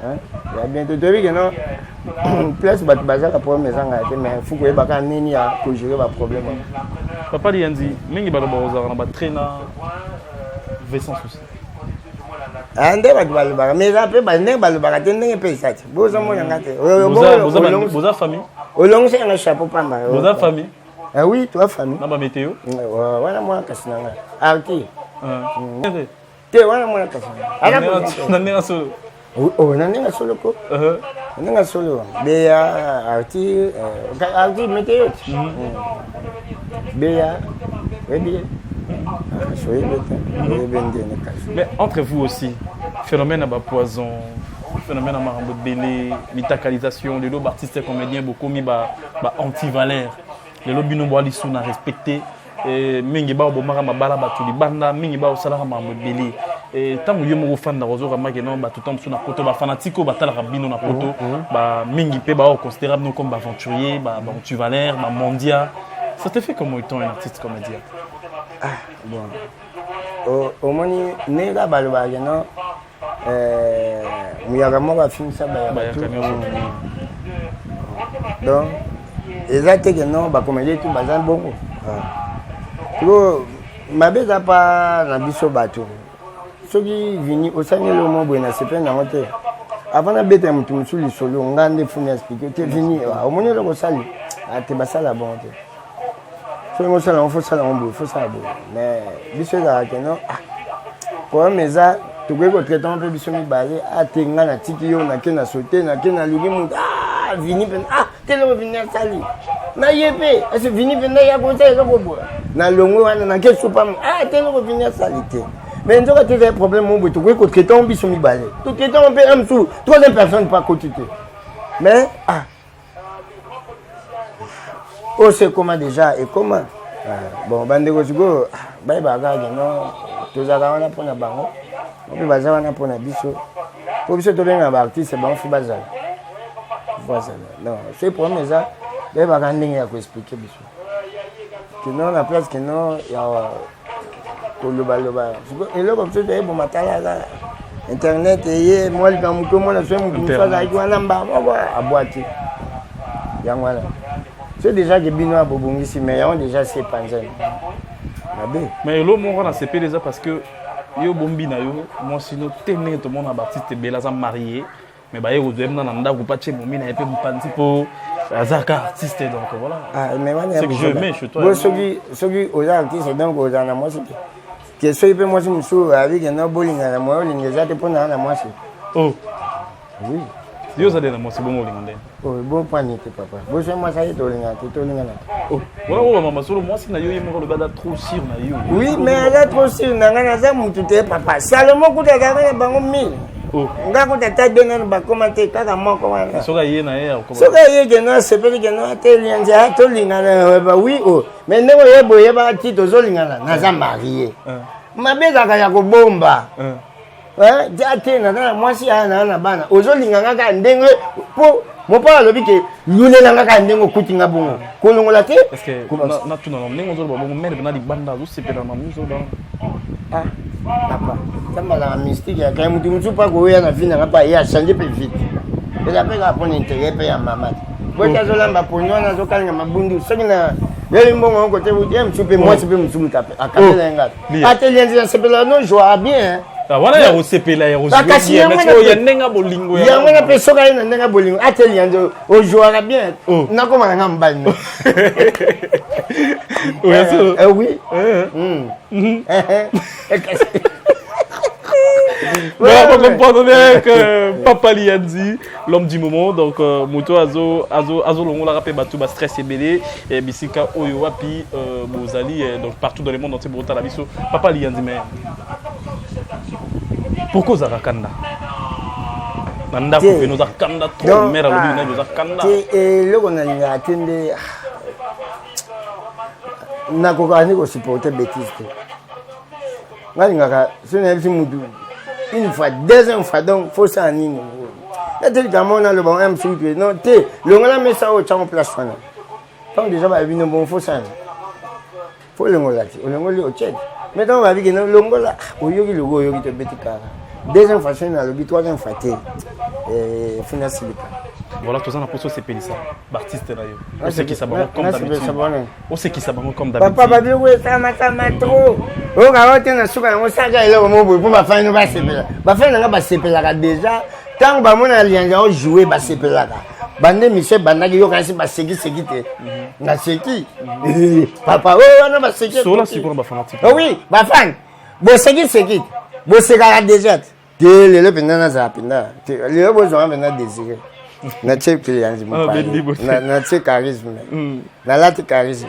[SPEAKER 3] hein va bien te dire que non place bat bazar pour mes engager mais faut que ba kan nini a pour gérer ba problème
[SPEAKER 1] papa Lianzi mingi ba boza na ba traîner Vincent souci
[SPEAKER 3] ande ba mais après ba ne ba ba tende pe ça boza mo ngate
[SPEAKER 1] boza famille
[SPEAKER 3] au long c'est un chapeau pas mal
[SPEAKER 1] boza famille.
[SPEAKER 3] Ah oui, toi famille.
[SPEAKER 1] Na ba météo.
[SPEAKER 3] Voilà moi kasinanga. Arti. Te voilà moi kasinanga. Ala
[SPEAKER 1] na nenga solo.
[SPEAKER 3] Oh na nenga solo ko. Nenga solo. Beya arti météo. Beya.
[SPEAKER 1] Mais entre vous aussi, phénomène à bas poison, phénomène à marambo belé, mitacalisation, les lots artistes comédiens beaucoup mis ba anti-valeur. Les lobbies non bois sont à respecter. Mingi ba obomara mabala batu libanda, mingi ba osala marambo belé. Et tant que yo fan na rozo kama que non ba tout temps sur na poto ba fanatico ba tala rabino na poto ba mingi pe ba considérable nous comme aventurier, ba anti-valeur, ba mondia. Ça te fait comment étant un artiste comédien?
[SPEAKER 3] Ah bon. Au moins nega baloba non muyaga mo ba film ça ba donc exactement que non ba comédie tout bazan bongo. Ko mabeza pa na biso bato. Soki vini osani le mo bwena sepe na mote. Avant na bete mutu musuli solo ngande funi expliquer te vini au moins le ko sali ate basala bon te. Il faut ça mais biso za non pour mes a tu go traitement peu biso mi basé a tenga na tiki yo na kena sauter na kena lugi mu vini pen telo vini sali na yepe est vini pen ya ko ça ko bo na longo wana na ke soupa telo vini sali te mais nzoka te des problèmes mu tu go traitement biso mi basé tu traitement peu am sous troisième personne pas quotité mais oh c'est comment déjà et comment bon bandeko siko bye baga non tozaka wana pona bango opi baza wana pona biso po biso to benga ba artiste bango fu bazala non c'est pour mes ça bye baga ndenge ya ko expliquer biso que non la place que non ya ko loba siko elo comme ça de bon matala la internet et moi le kamuko moi la somme qui soit avec wana mba a boîte yangwana. C'est déjà que Bino a bobongisi, mais on déjà c'est panzen.
[SPEAKER 1] Mais l'homme on a CP déjà parce que yo bombi na yo, moi sinon tenez tout le monde a baptiste belaza marié, mais bah yo dem na nda ku pache bombi na epé mpanzi po azaka artiste donc voilà. C'est que je mets chez toi.
[SPEAKER 3] Bon soki aux artistes donc aux ana moi c'est que so ipé moi musu avec na bolinga na moi linga te pona na moi c'est.
[SPEAKER 1] Oh.
[SPEAKER 3] Oui.
[SPEAKER 1] Yo ça donne moi c'est bon linga.
[SPEAKER 3] Oh bon panique papa. Bon c'est moi ça y est tolinga na.
[SPEAKER 1] Oh. Voilà maman solo moi si na yo yemo le bada trop sur na yo.
[SPEAKER 3] Oui mais elle est trop sur na ngana za mutu te papa. Salomo kuta ga bango 1000.
[SPEAKER 1] Oh.
[SPEAKER 3] Nga kuta ta benga ba commenter kaka moko wana.
[SPEAKER 1] Soka ye na ye
[SPEAKER 3] ko. Soka ye ke na sepeli ke na te lianza to linga na ba oui oh. Mais ndeko ye boye ba ti to zo linga na za marié. Mabeza ka ya ko bomba. Jate na mwasi ana na bana ozolinga ngaka ndenge po mopa lobi ke lulela ngaka ndenge okutinga bongo kolongola te
[SPEAKER 1] est-ce que na tuna ndenge ozo bongo mère bana di banda zo sepela na muzo ba
[SPEAKER 3] papa tamba la mystique ya kai mutu pa ko ya na vina ngapa ya changer pe vite et la pega pour intérêt pe ya mama bota zo lamba ponyo na zo kalanga mabundu soki na yeli mbongo ko te wuti mutu pe mwasi pe mutu tape akapela ngaka atelier sepela no joie bien
[SPEAKER 1] voilà ya osepela ya
[SPEAKER 3] Parce que
[SPEAKER 1] ya nenga bolingo
[SPEAKER 3] ya ngana pe soka ina nenga bolingo ateli yanzo o jouera bien na ko manga mbali no oui
[SPEAKER 1] voilà, on comprend bien que Papa Lianzi, l'homme du moment, donc moto azo longo la rapé batu ba stress et belé et bisika oyo wapi bozali donc partout dans le monde entier bota la biso Papa Lianzi mais pourquoi za kanda nanda ko bino za kanda trop mère lobi na za kanda
[SPEAKER 3] et le on a atteindre na ko gani ko supporter bêtise ngani ngaka sene elfi mudu une fois deuxième fois donc faut ça nini là tel gamin na le bon am sur non té le ngala met ça au champ place fana donc déjà ba bino bon faut ça faut le ngolati le ngoli au tchèque maintenant ba bino le ngola o yogi le go yogi te betika deuxième fois c'est na le troisième fois té financier.
[SPEAKER 1] Voilà, tout ça, on a posé ces pénissants. Artiste là, on sait qui ça va comme d'habitude. On sait qui ça va comme d'habitude.
[SPEAKER 3] Papa, baby, oui, ça m'a trop. Oh, quand on a souka, on s'est gagné le moment pour ma femme, on va se péler. Ma femme, on va se péler déjà. Tant que mon alliance a joué, va se péler. Bande Michel, bande qui va se passer qui c'est qui t'es. Na c'est qui? Papa, oh, on va se qui.
[SPEAKER 1] Sur la support, ma femme.
[SPEAKER 3] Oh oui, ma femme. Bon, c'est qui? Bon, c'est gars déjà. Le pendant ça, pendant. Le besoin maintenant désiré. Na tchèque Lianzi mon père. Na tchèque charisme. Na lati charisme.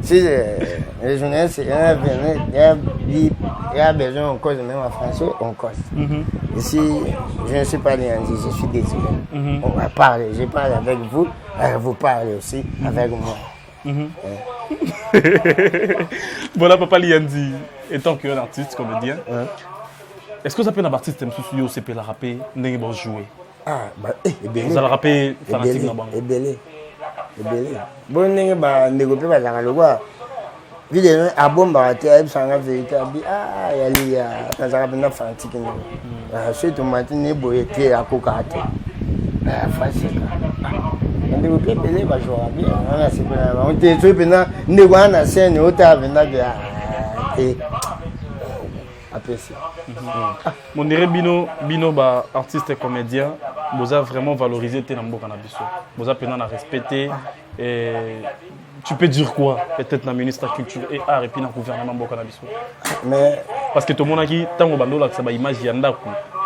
[SPEAKER 3] Si les journalistes il y a besoin on cause même en français on cause. Ici je ne suis pas Lianzi, je suis désiré. On va parler, je parle avec vous, vous parlez aussi avec moi.
[SPEAKER 1] Voilà Papa Lianzi, étant qu'un artiste comédien. Est-ce que ça peut être un artiste qui peut rapper, n'est pas jouer?
[SPEAKER 3] Ah, bah,
[SPEAKER 1] vous allez rapper fanatique dans
[SPEAKER 3] le belé. Bon, n'est pas négocié par la loi. Vidéo, à bon, bah, tu as sans la vérité. Ah, il y a un fanatique. C'est tout matin, n'est pas été à Cocaté. Ah, facile. On ne peut pas payer, bah, je vois bien. On était tout pendant, n'est pas en scène, on t'a venu à.
[SPEAKER 1] Mon dirait Bino ba artiste et comédien, vous avez vraiment valorisé tes nambo cannabis. Vous avez peiné à respecter. Et tu peux dire quoi? Peut-être dans le ministre de la Culture et Art et puis dans le gouvernement cannabis.
[SPEAKER 3] Mais
[SPEAKER 1] parce que tout le monde a dit tant que bando là que ça va image yanda.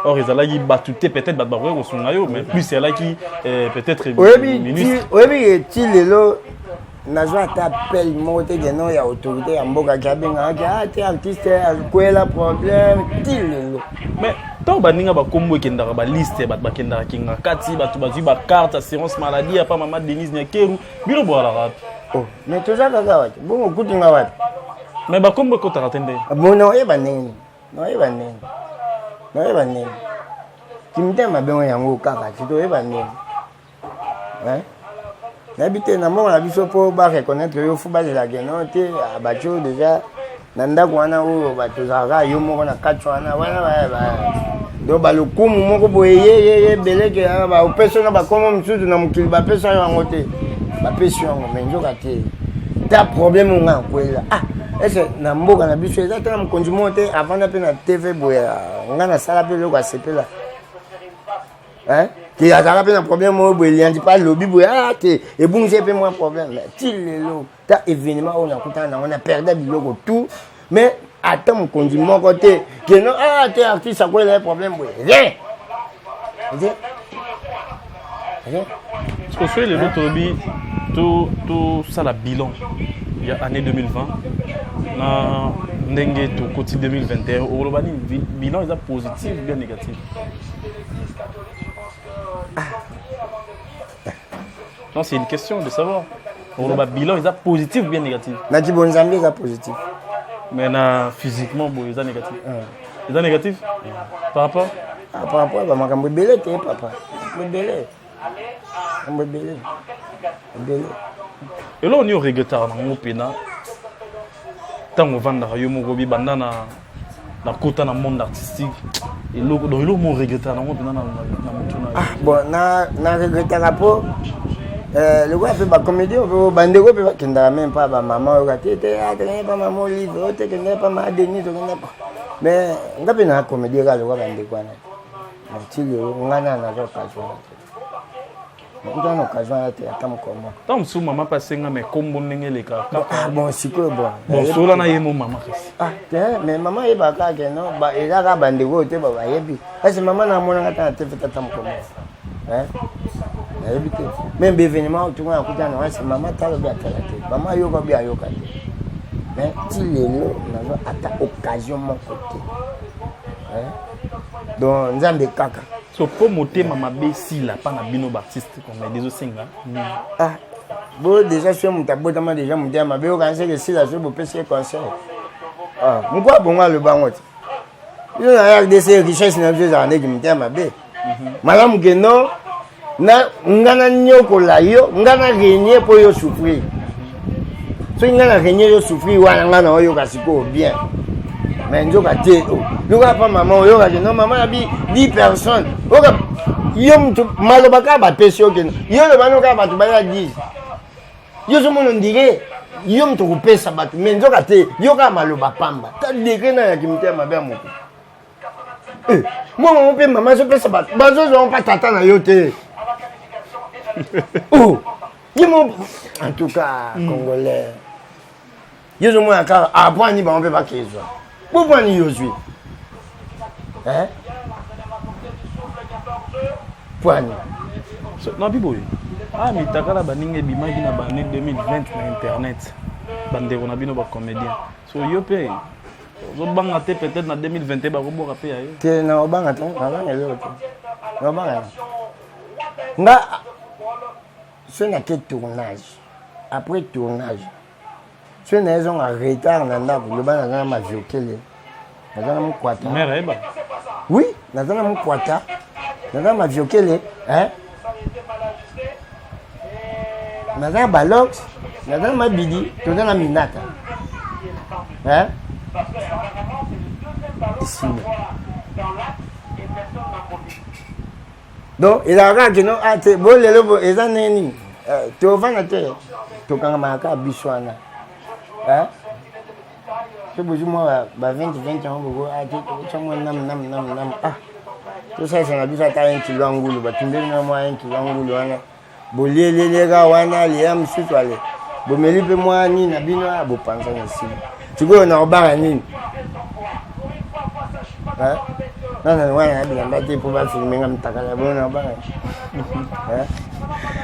[SPEAKER 1] Or ils allaient battuter peut-être batbaré au songayo, mais plus c'est là qui peut-être
[SPEAKER 3] ministre. Oui, Nazo t'appelle monte de non ya autorité en boka kabinga ati artiste akwela problème tilelo
[SPEAKER 1] mais tant baninga ba kombo kendara ba liste ba kendara kinga kati batu bazui ba carte assurance maladie apa mama Denise Nyakeru bino boala rat
[SPEAKER 3] oh mais tout ça kaka wati bon kutinga wati
[SPEAKER 1] mais ba kombo ko taratende
[SPEAKER 3] bon non e banene kimtema bengo yango kaka tito e banene hein. N'habite na mon la biso pour ba reconnaître yo football la genote abacho déjà nanda kwana o batozaka yo moko na katwana wana ba do ba lokumu moko boye beleke ba opeso na ba komo msuzu na mukili ba pesa yango te ba pesa yango menjoka te ta problème nga kwela ah est-ce na mboka na biso ezata na mkonzi monte avant na pe na TV boye nga na sala pe lo ka sepela hein. Qui a un problème, il n'y a pas de lobby, et bon, j'ai pas moins problème. T'as événement, on a perdu du logo tout, mais attends, on dit mon côté, que non, ah, t'es artiste, ça quoi le problème, rien.
[SPEAKER 1] Ce qu'on fait, les autres lobbies, tout ça, la bilan, il y a année 2020, na Ndenge, tout côté 2021, au Robani, bilan, il est positif, bien négatif. Non, c'est une question de savoir. Le bilan, il est positif ou bien négatif?
[SPEAKER 3] Nati Bonzambi, il est positif.
[SPEAKER 1] Mais physiquement, il est négatif. Il est négatif? Par rapport?
[SPEAKER 3] Par rapport à ma belé, papa. Belé.
[SPEAKER 1] Et là, on est au regrettar dans mon pays. Tant qu'on vend dans le bandana, dans le monde artistique. Et là, on est regrettar dans mon pays.
[SPEAKER 3] Ah, bon, na regrettar pas. le gars fait ba comédie on bandeko pe bakenda même pas ba maman o te pas maman Olive te pas ma Denis to pas mais ngapi na comédie ka le gars bandeko na Martile ngana na occasion Kuta na occasion ya te atam comment
[SPEAKER 1] tant sous maman passé nga mais comme ndenge le ka
[SPEAKER 3] bon siko bon
[SPEAKER 1] so na yemo maman
[SPEAKER 3] mais maman e ba ka ke no ba e ka bandeko te ba yebi parce maman na mona ngata te fait atam comment même événement tout le monde écoute non c'est maman t'a le bien maman yoga bien yoga mais si les lots n'a pas occasion mon côté donc nzambe kaka
[SPEAKER 1] so pour monter maman besi là pas na bino baptiste comme des osinga
[SPEAKER 3] bon déjà sur mon tableau tellement déjà mon dia mabe au cancer que si la je peux passer concert mon quoi bon le bangot il a RDC richesse na deux années qui me dia mabe madame Geno na ngana nyoko la yo ngana gagner pour yo souffrir so ngana gagner yo souffrir wana ngana oyo kasiko bien mais njoka te yo ka pa maman oyo ka non maman abi 10 personnes oka yo mtu maloba ka ba pesi yo keno yo le bano ka ba tu ba ya 10 yo so mono ndire yo mtu kupesa batu mais njoka te yo ka maloba pamba ta deke na ya kimte mabe moko moi mon père maman je pesa batu bazo zo pa tata na yo te. Oh, en tout cas, Congolais. Ils ont moins encore à point ni on peut pas qu'ils soient. Pourquoi ni yo suis? Hein? Point.
[SPEAKER 1] Non biboy. Ah mais takala baninge bimaki na bane 2020 na internet. Bande on a bino ba comédien. So yo pe. Zo banga te peut-être na 2021 ba ko boka pe ayo.
[SPEAKER 3] Te na obanga te, na banga yo te. Na banga. Nga ce n'est que tournage. Après tournage, ce n'est pas un retard dans le bas dans ma vie.
[SPEAKER 1] Mère Eba.
[SPEAKER 3] Oui, dans mon quata. Dans ma vie, hein? Dans ma balox, dans ma bidi, dans la minata. Hein? Ici. Donc, il a dit que non, tu bon, les lobes, ils ont neni. Tu vas na te, tu quand même à Biswana. Hein? Tu peux moi, 20 ans, tu as nam. Ah, tout ça, c'est la bise à 1 kilo angoulou, tu me donnes moi 1 kilo angoulou. Bolé, les gars, wana, les âmes, si tu allais. Bon, mais lui, moi, ni Nabino, bon, pense ici. Tu vois, on a un bar à Nîmes. Hein? Non, pour pas filmer comme ta cara, bon, non,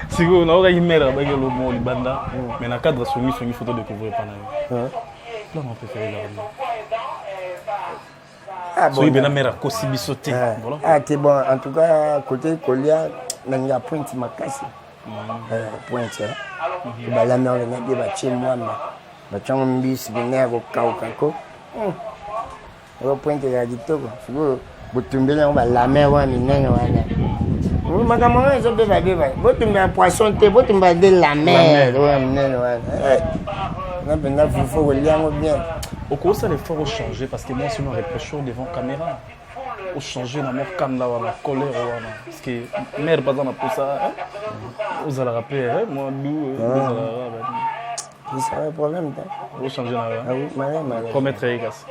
[SPEAKER 1] si vous n'avez pas eu avec le mot Libanda, mais dans le cadre de ce mission, il faut découvrir par là. Là, on peut faire la revue. Bien mère aussi bisoté.
[SPEAKER 3] Ah, c'est bon. En tout cas, côté Colia, il y a pointe ma casse. Pointe. La mère de Nadia va chez moi, mais tu as un bis, bien au Kaukako. Pointe la dito. Botumbele on va la mer wa minene wana. Makamanga zo beba. Botumba poisson te, botumba de la mer wa minene wana. Na benda faut liango bien.
[SPEAKER 1] Au cours ça les faut changer parce que moi sinon répression devant caméra. Au changer na mort comme là la colère wana. Parce que mère pas dans pour ça. Vous allez rappeler moi d'où
[SPEAKER 3] c'est un problème.
[SPEAKER 1] Vous changez là.
[SPEAKER 3] Ah oui, madame.
[SPEAKER 1] Promettre Yekas.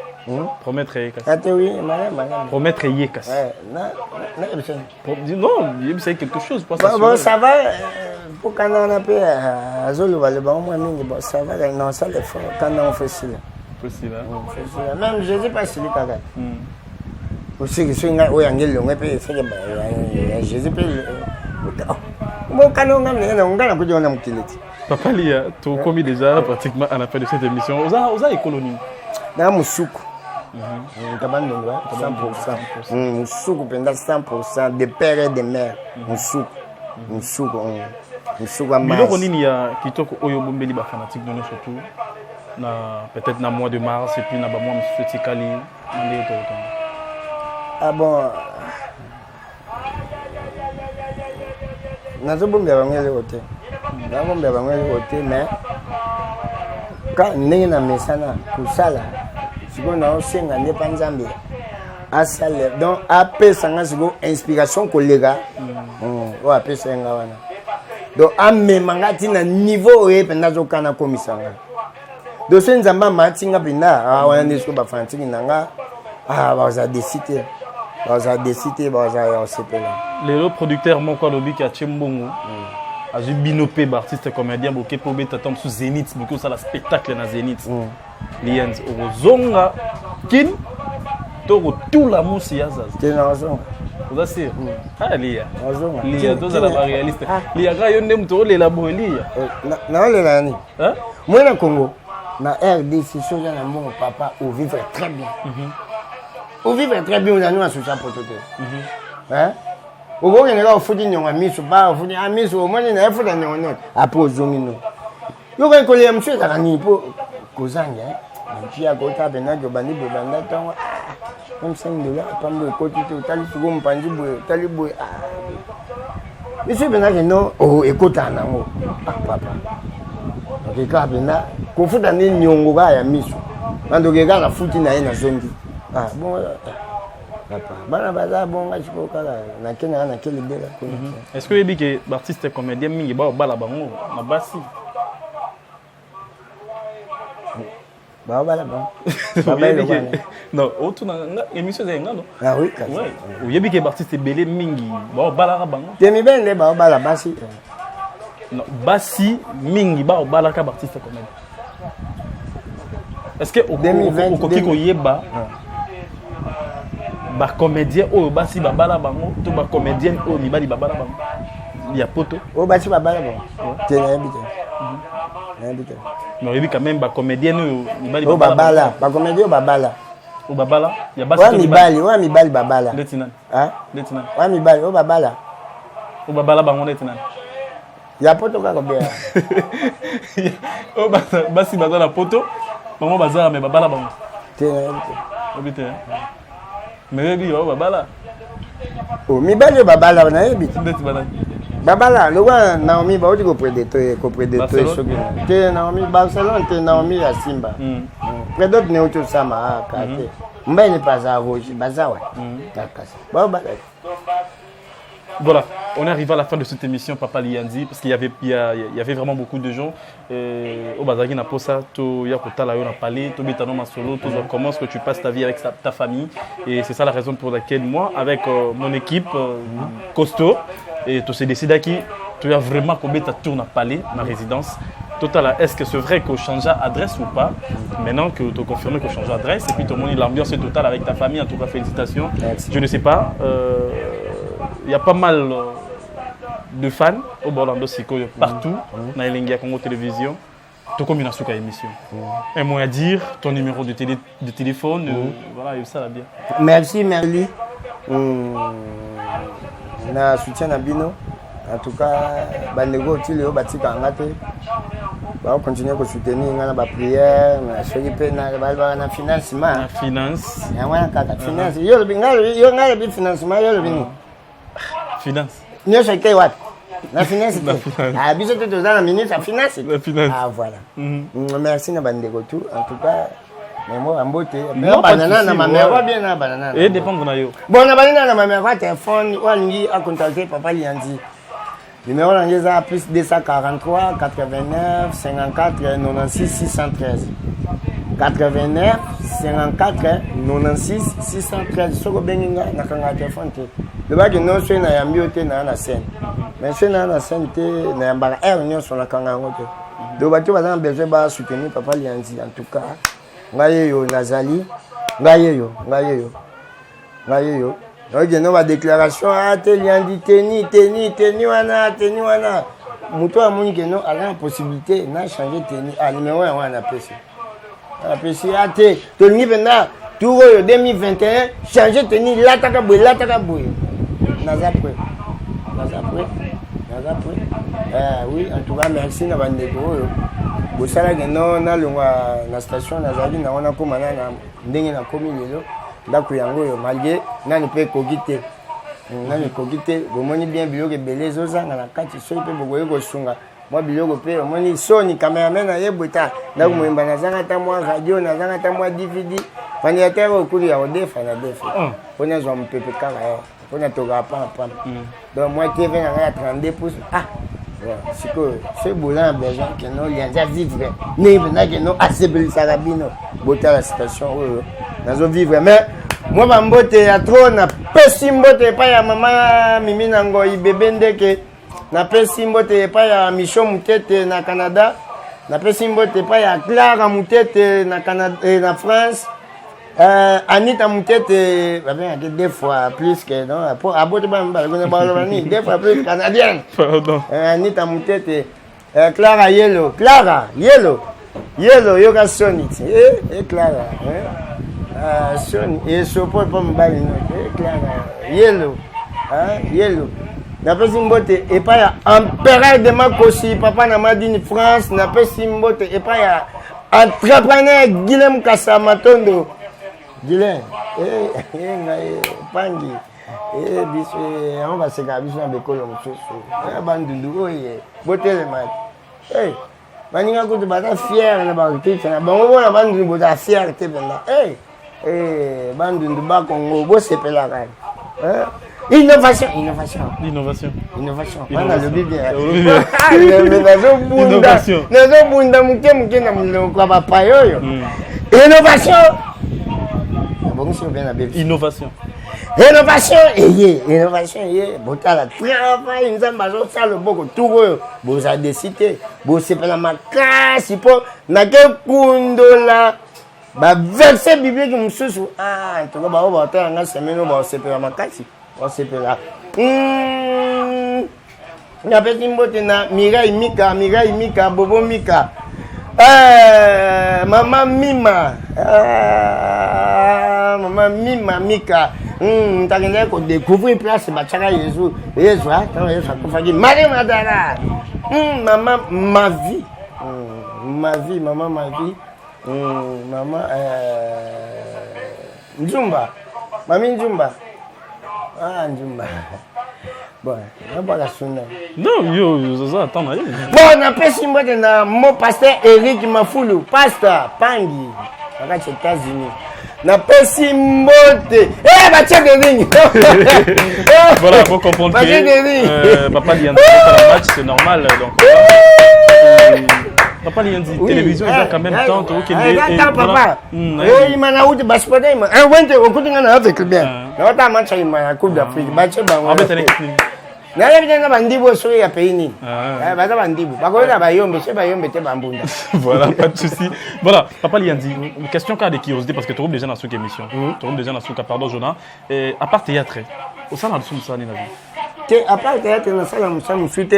[SPEAKER 1] Promettre Yekas.
[SPEAKER 3] Ah oui, madame.
[SPEAKER 1] Promettre Yekas. Non, il c'est quelque chose.
[SPEAKER 3] Bon, ça va. Pour quand on a pu à Zolo, bon, ça va. Non, ça le fait. Quand on fait ça. Même je ne sais pas si le cas. Aussi que ce n'est pas un gars, on peut faire des je sais pas. Bon, quand on a un
[SPEAKER 1] Papa Lia, tu as commis déjà pratiquement à la fin de cette émission. Vous avez colonie.
[SPEAKER 3] Dans Moussoukou. 100%. Moussoukou, 100% de père et de mère. Moussoukou.
[SPEAKER 1] Miloko nini ya kitoko oyo bombeli ba fanatique de nous surtout. Peut-être dans le mois de mars et puis dans le mois de Tikali.
[SPEAKER 3] Ah bon. Nazo bombela ngele hotel. Mais quand on est dans le sana, tout ça là, si on a aussi un indépendant, donc après ça, on a une inspiration collègue. On a appelé ça. donc amemanga tina niveau oye penda zokana komisanga dossier nzamba matinga penda wana ndesko bafantiki nanga baza décider baza osepela
[SPEAKER 1] les producteurs moko alobi ki atie mbongo azwi binope baartiste comédien boke po beta tombe sous Zénith boke osala spectacle na Zénith liens okozonga kin to kotula musi ya zaza
[SPEAKER 3] tena ozonga
[SPEAKER 1] oza sir lia tozala baréaliste lia ka yo nde moto olela boye lia
[SPEAKER 3] naolela nani moi na Congo na RDC soja na mbongo papa au vivre très bien au vivre très bien on a nous associé potote ogo ngena ofuti nyonga miso ba ofuti amiso omoni na efuta nyonga après ozomino yo ko ko le mse ka ni po kozanga njia ko ta bena jo bandi bo banda tango même $5 pambo ko tito tali sugo mpanji boye tali boye miso bena ke no ekota nango papa ok ka bena ko futa ni nyongo ga ya miso bando ke ga na futi na ye na zombi bon papa bana baza bonga chikoka na kenya na kele bela
[SPEAKER 1] est-ce que yebi ke artiste comédien mingi ba bala bango na basi
[SPEAKER 3] ba bala ba
[SPEAKER 1] non auto na émission za ngalo
[SPEAKER 3] oui
[SPEAKER 1] yebi ke artiste belé mingi ba bala bango
[SPEAKER 3] temi bende ba bala basi
[SPEAKER 1] non basi mingi ba bala ka artiste comédien est-ce que au 2020 ko yeba ba comédien o basi babala bango to ba comédienne o mibali babala bango ya poto
[SPEAKER 3] o basi babala bango tena yebite
[SPEAKER 1] mais yebi quand même ba comédienne o mibali
[SPEAKER 3] babala ba comédien o babala
[SPEAKER 1] ya basi
[SPEAKER 3] wa mibali babala
[SPEAKER 1] ndetinan ndetinan
[SPEAKER 3] wa mibali o babala
[SPEAKER 1] bango ndetinan
[SPEAKER 3] ya poto ka kobea
[SPEAKER 1] o basi bazala poto bango bazala mais babala bango
[SPEAKER 3] tena
[SPEAKER 1] yebite mais yo babala
[SPEAKER 3] mibali babala na yebite babala lowa Naomi ba oti ko prédateur soki te Naomi Barcelone te Naomi ya Simba prédateur ne oto sama kate mbaye ne pas à rouge bazawa babala.
[SPEAKER 1] Voilà, on est arrivé à la fin de cette émission, Papa Lianzi, parce qu'il y avait vraiment beaucoup de gens. Au Bazagi na posa, to yakota la yo na palais, to bitano masolo, to comment est-ce que tu passes ta vie avec ta famille. Et c'est ça la raison pour laquelle moi, avec mon équipe costaud, et tu s'es décidé qui, tu as vraiment combien ta tour na palais, ma résidence. Total, est-ce que c'est vrai qu'on change d'adresse ou pas? Maintenant que tu as confirmé qu'on change d'adresse, et puis tout le monde, l'ambiance est totale avec ta famille, en tout cas félicitations. Merci. Je ne sais pas. Il y a pas mal de fans au Borlando Siko partout dans les Congo Télévision. Tout comme une asuka émission. Un mot à dire, ton numéro de téléphone, voilà, ça va bien.
[SPEAKER 3] Merci Merli. Na soutien na bino. En tout cas, bandego tilio batika ngate. Ba continuer ko soutenir ngana ba prière, na soki pe na ba na financement.
[SPEAKER 1] Na finance.
[SPEAKER 3] Ya wana kaka finance. Yo ngala bi financement yo bini.
[SPEAKER 1] Finance.
[SPEAKER 3] Nous sommes qui la finance. Ah, bisous tout dans la minute, la finance. Ah, voilà. Merci, Nabandego tout. En tout cas, mais moi, en beauté. Mais banana, ma mère, bien na banana.
[SPEAKER 1] Et dépend de nous.
[SPEAKER 3] Bon, la banana, ma mère, téléphone, ou à contacter Papa Lianzi. Numéro là, plus 243 89 54 96 613. 89 54 96 613. Soko benginga na kanga téléphone te. Le bac non c'est na yambiote na na scène. Mais c'est na scène te na yambara union sur la kanga ngote. Le bac tu vas besoin ba soutenir Papa Lianzi en tout cas. Ngaye yo Nazali, ngaye yo. Ok, non ma déclaration te Lianzi teni wana. Muto amoni que non a la possibilité na changer teni à numéro wana PC. Apprécié até to ni benda tout 2021 changer tenir lataka boy naza prêt oui en tout cas merci na bandeko bo sala que non na longwa na station nazali na wana ko mana na ndenge na komi lelo ndako yango yo malgré nani pe kokite bomoni bien biloko ebele ezozanga na kati soki mpe bokoki kosunga mwa biloko mpe omoni soni cameraman ayebwita ndako moyemba nazanga ta mwa radio nazanga ta mwa dvd vaniatere okuli ya odefa na defe mpona zwa mopepe kaka mpona tokaka pamapama donc mwa tv na ngai ya 32 pouce C'est besoin que nous y vivre. Mais maintenant que nous assemblisons la bino, botter la situation, nous vivre. Mais moi, je suis à trop, na pesimbote pas ya maman Mimi Nango bébé ndeke, na pesimbote pas ya Michon Moutete na Canada, na pesimbote pas ya Clara Moutete na Canada et na France. Anita Moutete, deux fois plus que non, deux fois plus canadienne. Anita Moutete, Clara Yellow, Yoga Sonic, Clara, Sonic, et Sopo Pomme Balino, Clara, Yellow. Na pe simbote et pas ya empereur de Makosi, papa na Madine France, na pe simbote et pas ya entrepreneur Guilhem Kassamatondo. Dylan, Pangi, on va se gaver sur un bécole en dessous. Bandou, beauté le mat. Hey, Maninga Kout Bata fier, na barité, na bango, na bandou, Bota fier, t'es là. Hey, bandou, Bas Congo, beau c'est la reine. Innovation. On a le bébé. Innovation. Innovation, botala travail, nous avons ça le beaucoup tout vous avez décidé, vous c'est pas la macasse pour na que kundola ba verset biblique mususu to ba ba ta nga semeno ba c'est pas la macasse, on c'est pas là. Na petit mbote na Mirai Mika, Bobo Mika. Maman Mima, Mika. T'as qu'on découvrir place, Bachara Jésus, Marie Madara. Maman, ma vie. Maman, Nzumba. Mami Nzumba. Nzumba. Bon, on va la sonner.
[SPEAKER 1] Non, ça attends. Bon,
[SPEAKER 3] on a fait si moi mon pasteur Eric Mafoulou, pasteur Pangi, à les États-Unis. Na pesi mbote. Bah tiens des lignes.
[SPEAKER 1] Voilà, il faut comprendre que Papa Liandi fait la match, c'est normal. Donc, Papa Liandi, télévision, il a quand même tant que
[SPEAKER 3] papa. Il m'a n'a outé baspada, il m'a inventé au côté d'un avec le bien. Là, t'as match il m'a Coupe d'Afrique.
[SPEAKER 1] Voilà, pas de souci. Voilà, Papa Liandi, une question qu'a de curiosité parce que tu trouves déjà dans cette émission. Tu trouves déjà dans ce cas, pardon, Jonah. À part théâtre, au sein de ça, ni la vie.
[SPEAKER 3] À part théâtre, on a ça, on a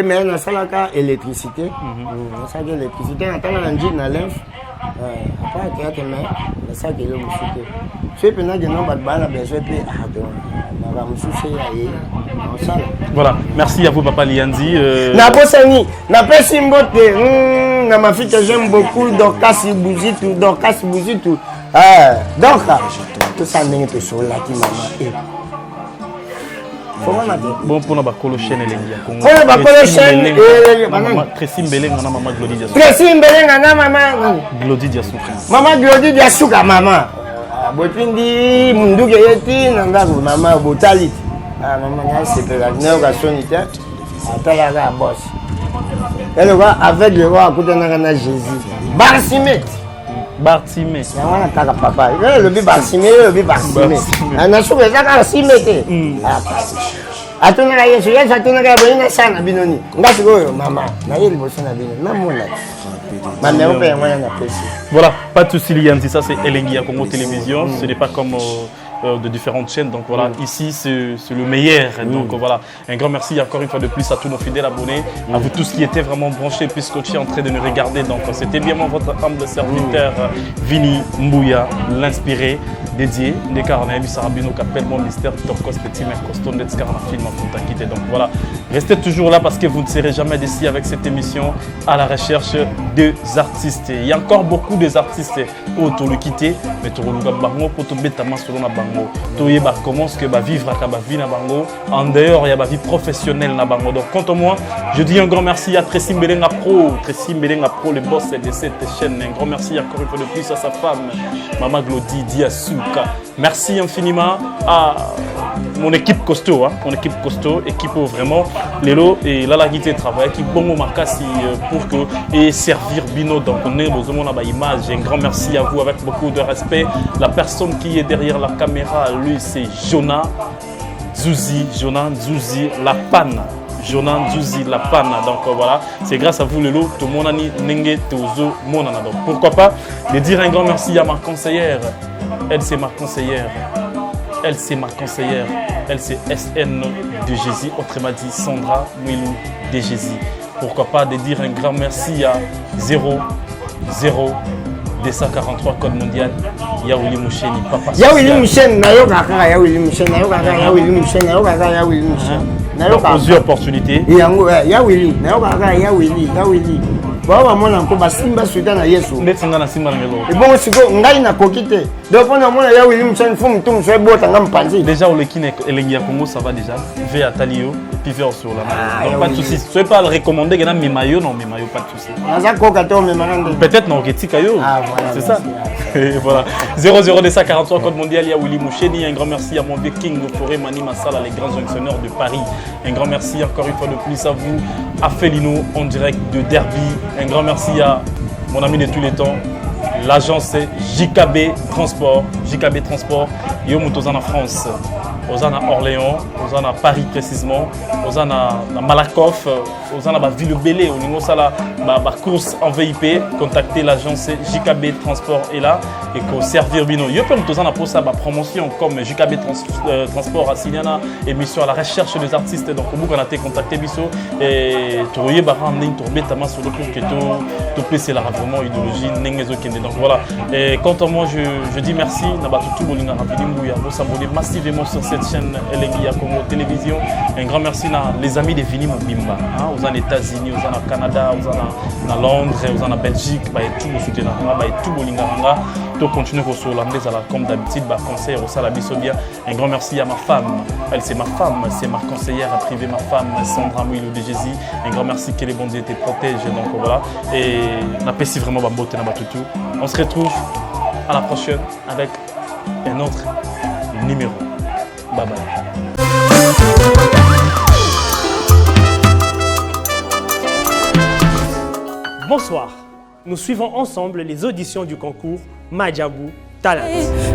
[SPEAKER 3] mais on a ça là, électricité. On a ça, l'électricité, on a ça, on a lymphe. À part théâtre, mais on a ça, qui est le moussité. Je sais que nous avons besoin de
[SPEAKER 1] voilà, merci à vous Papa Liandi.
[SPEAKER 3] Nabosani, Napesi Mbote, ma fille que j'aime beaucoup, Dorcas Bouzitou. Donc, tout ça n'est pas sur la qui maman.
[SPEAKER 1] Bon pour la bacolo chaîne et les
[SPEAKER 3] Pour la bacolo chaîne et
[SPEAKER 1] Tracy Mbeleng na maman Glody Diasuka.
[SPEAKER 3] Tracy Mbeleng na maman
[SPEAKER 1] Glody Diasuka.
[SPEAKER 3] Maman Glody Diasuka maman. Botindi munduke yeti nanga maman botali. Maman c'est pas la néocation ité. Atala la boss. Elle va avec le roi à côté de Jésus. Bartimée. On a papa. Le bi Bartimée. Na souka za ka simete. Atuna Yesu, atuna ka bonina sana binoni. Ngati goyo mama. Na yeli bosana binoni. Na mona.
[SPEAKER 1] Voilà, pas de souci Liandi, ça c'est Elengi à Congo Télévision, ce n'est pas comme de différentes chaînes, donc voilà, ici c'est le meilleur, donc voilà, un grand merci encore une fois de plus à tous nos fidèles abonnés, à vous tous qui étaient vraiment branchés puisque tu es en train de nous regarder, donc c'était bien votre humble serviteur Vini Mbouya, l'inspiré, dédié, Nekarana Bisarabino, qu'appelle mon mystère, Torkos Petit Mercosto, Netskarana Film en Fontakité, donc voilà, restez toujours là parce que vous ne serez jamais déçus avec cette émission à la recherche des artistes. Il y a encore beaucoup d'artistes pour te le quitter, mais tu vas bango pour te mettre sur la bango. Tu vas comment que va vivre à la vie na bango. En dehors, il y a la vie professionnelle na bango. Donc, quant à moi, je dis un grand merci à Tracy Mbelenga Pro, le boss de cette chaîne. Un grand merci encore une fois de plus à sa femme, Maman Glody Diasuka. Merci infiniment à mon équipe costaud, mon équipe costaud, équipe vraiment Lelo et là la guité travail qui bon makasi pour que et servir Bino donc on est besoin de image. Un grand merci à vous avec beaucoup de respect. La personne qui est derrière la caméra, lui c'est Jonah Zouzi la panne. Jonan Zouzi la panne. Donc voilà, c'est grâce à vous Lelo, tout le monde a nenge tozo monana. Donc pourquoi pas de dire un grand merci à ma conseillère. Elle c'est ma conseillère. Elle c'est SN de Jésus, autrement dit Sandra Mwilou de Jésus. Pourquoi pas de dire un grand merci à 00-243 code mondial. Yaouli Moucheni, papa.
[SPEAKER 3] Yaouli Moucheni, nayo kaka Yaouli Moucheni.
[SPEAKER 1] Plusieurs opportunités.
[SPEAKER 3] Yaouli, nayo kaka Yaouli. Baba mona ko basimba suita na Yesu.
[SPEAKER 1] Ndetsinga na simba ngelo.
[SPEAKER 3] Et bon siko ngai na kokite. Donc on a mona Yaouli Moucheni fum tum so bota ngam panzi.
[SPEAKER 1] Déjà au lekine elengi ya Congo ça va déjà. Ve à Talio et puis vers sur la main. Donc pas de souci. Je vais pas le recommander que na memayo non memayo pas de souci.
[SPEAKER 3] Naza koka to memangande.
[SPEAKER 1] Peut-être non ketika yo.
[SPEAKER 3] Voilà.
[SPEAKER 1] C'est ça. Et voilà. 00-243 code mondial Yaouli Moucheni. Un grand merci à mon vieux King Forêt Mani Massala, les grands fonctionnaires de Paris. Un grand merci encore une fois de plus à vous, à Felino en direct de Derby. Un grand merci à mon ami de tous les temps, l'agence JKB Transport. JKB Transport, Yo Moutozan en France, Ozan à Orléans, Ozan à Paris précisément, Ozan à Malakoff, Ozan à Ville-Bélé, au niveau de la course en VIP. Contactez l'agence JKB Transport est là et qu'on servir bino. Yo peux Moutozan pour ça promotion comme JKB Transport à Siliana, émission à la recherche des artistes. Donc au bout qu'on a été contacté biso et trouver baran ning tourner tellement sur le coup que tout c'est la vraiment idéologie nengezo kende. Donc voilà. Et quant à moi je dis merci nabatu tout bolinga rapidement ya vous s'abonner massivement sur cette chaîne Elengi ya Congo Télévision. Un grand merci à les amis de Vini Mobimba, aux États-Unis, aux Canada, aux Londres, aux Belgique, bah tout le soutien bah tout bolinga ranga. Tout continuer sur l'anglais comme d'habitude bah conseil au salabiso bien. Un grand merci à ma femme. Elle c'est ma femme, c'est ma conseillère privée, ma femme Sandra Mwilou de Jésus. Un grand merci que les bons Dieu te protègent. Donc voilà. Et n'apprécie vraiment ma beauté dans tout. On se retrouve à la prochaine avec un autre numéro. Bye bye.
[SPEAKER 4] Bonsoir. Nous suivons ensemble les auditions du concours Madjabou Talent.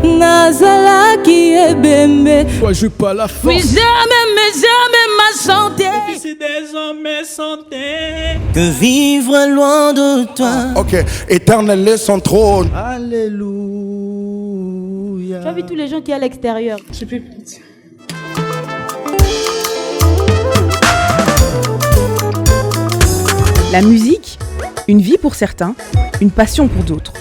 [SPEAKER 5] Nazala qui est bébé.
[SPEAKER 6] Toi, je pas la force.
[SPEAKER 5] Oui, jamais ma santé.
[SPEAKER 6] Si des hommes santé.
[SPEAKER 7] Que vivre loin de toi.
[SPEAKER 13] Ok, éternel est son trône.
[SPEAKER 8] Tu as vu tous les gens qui sont à l'extérieur.
[SPEAKER 2] Je peux plus dire.
[SPEAKER 9] La musique, une vie pour certains, une passion pour d'autres.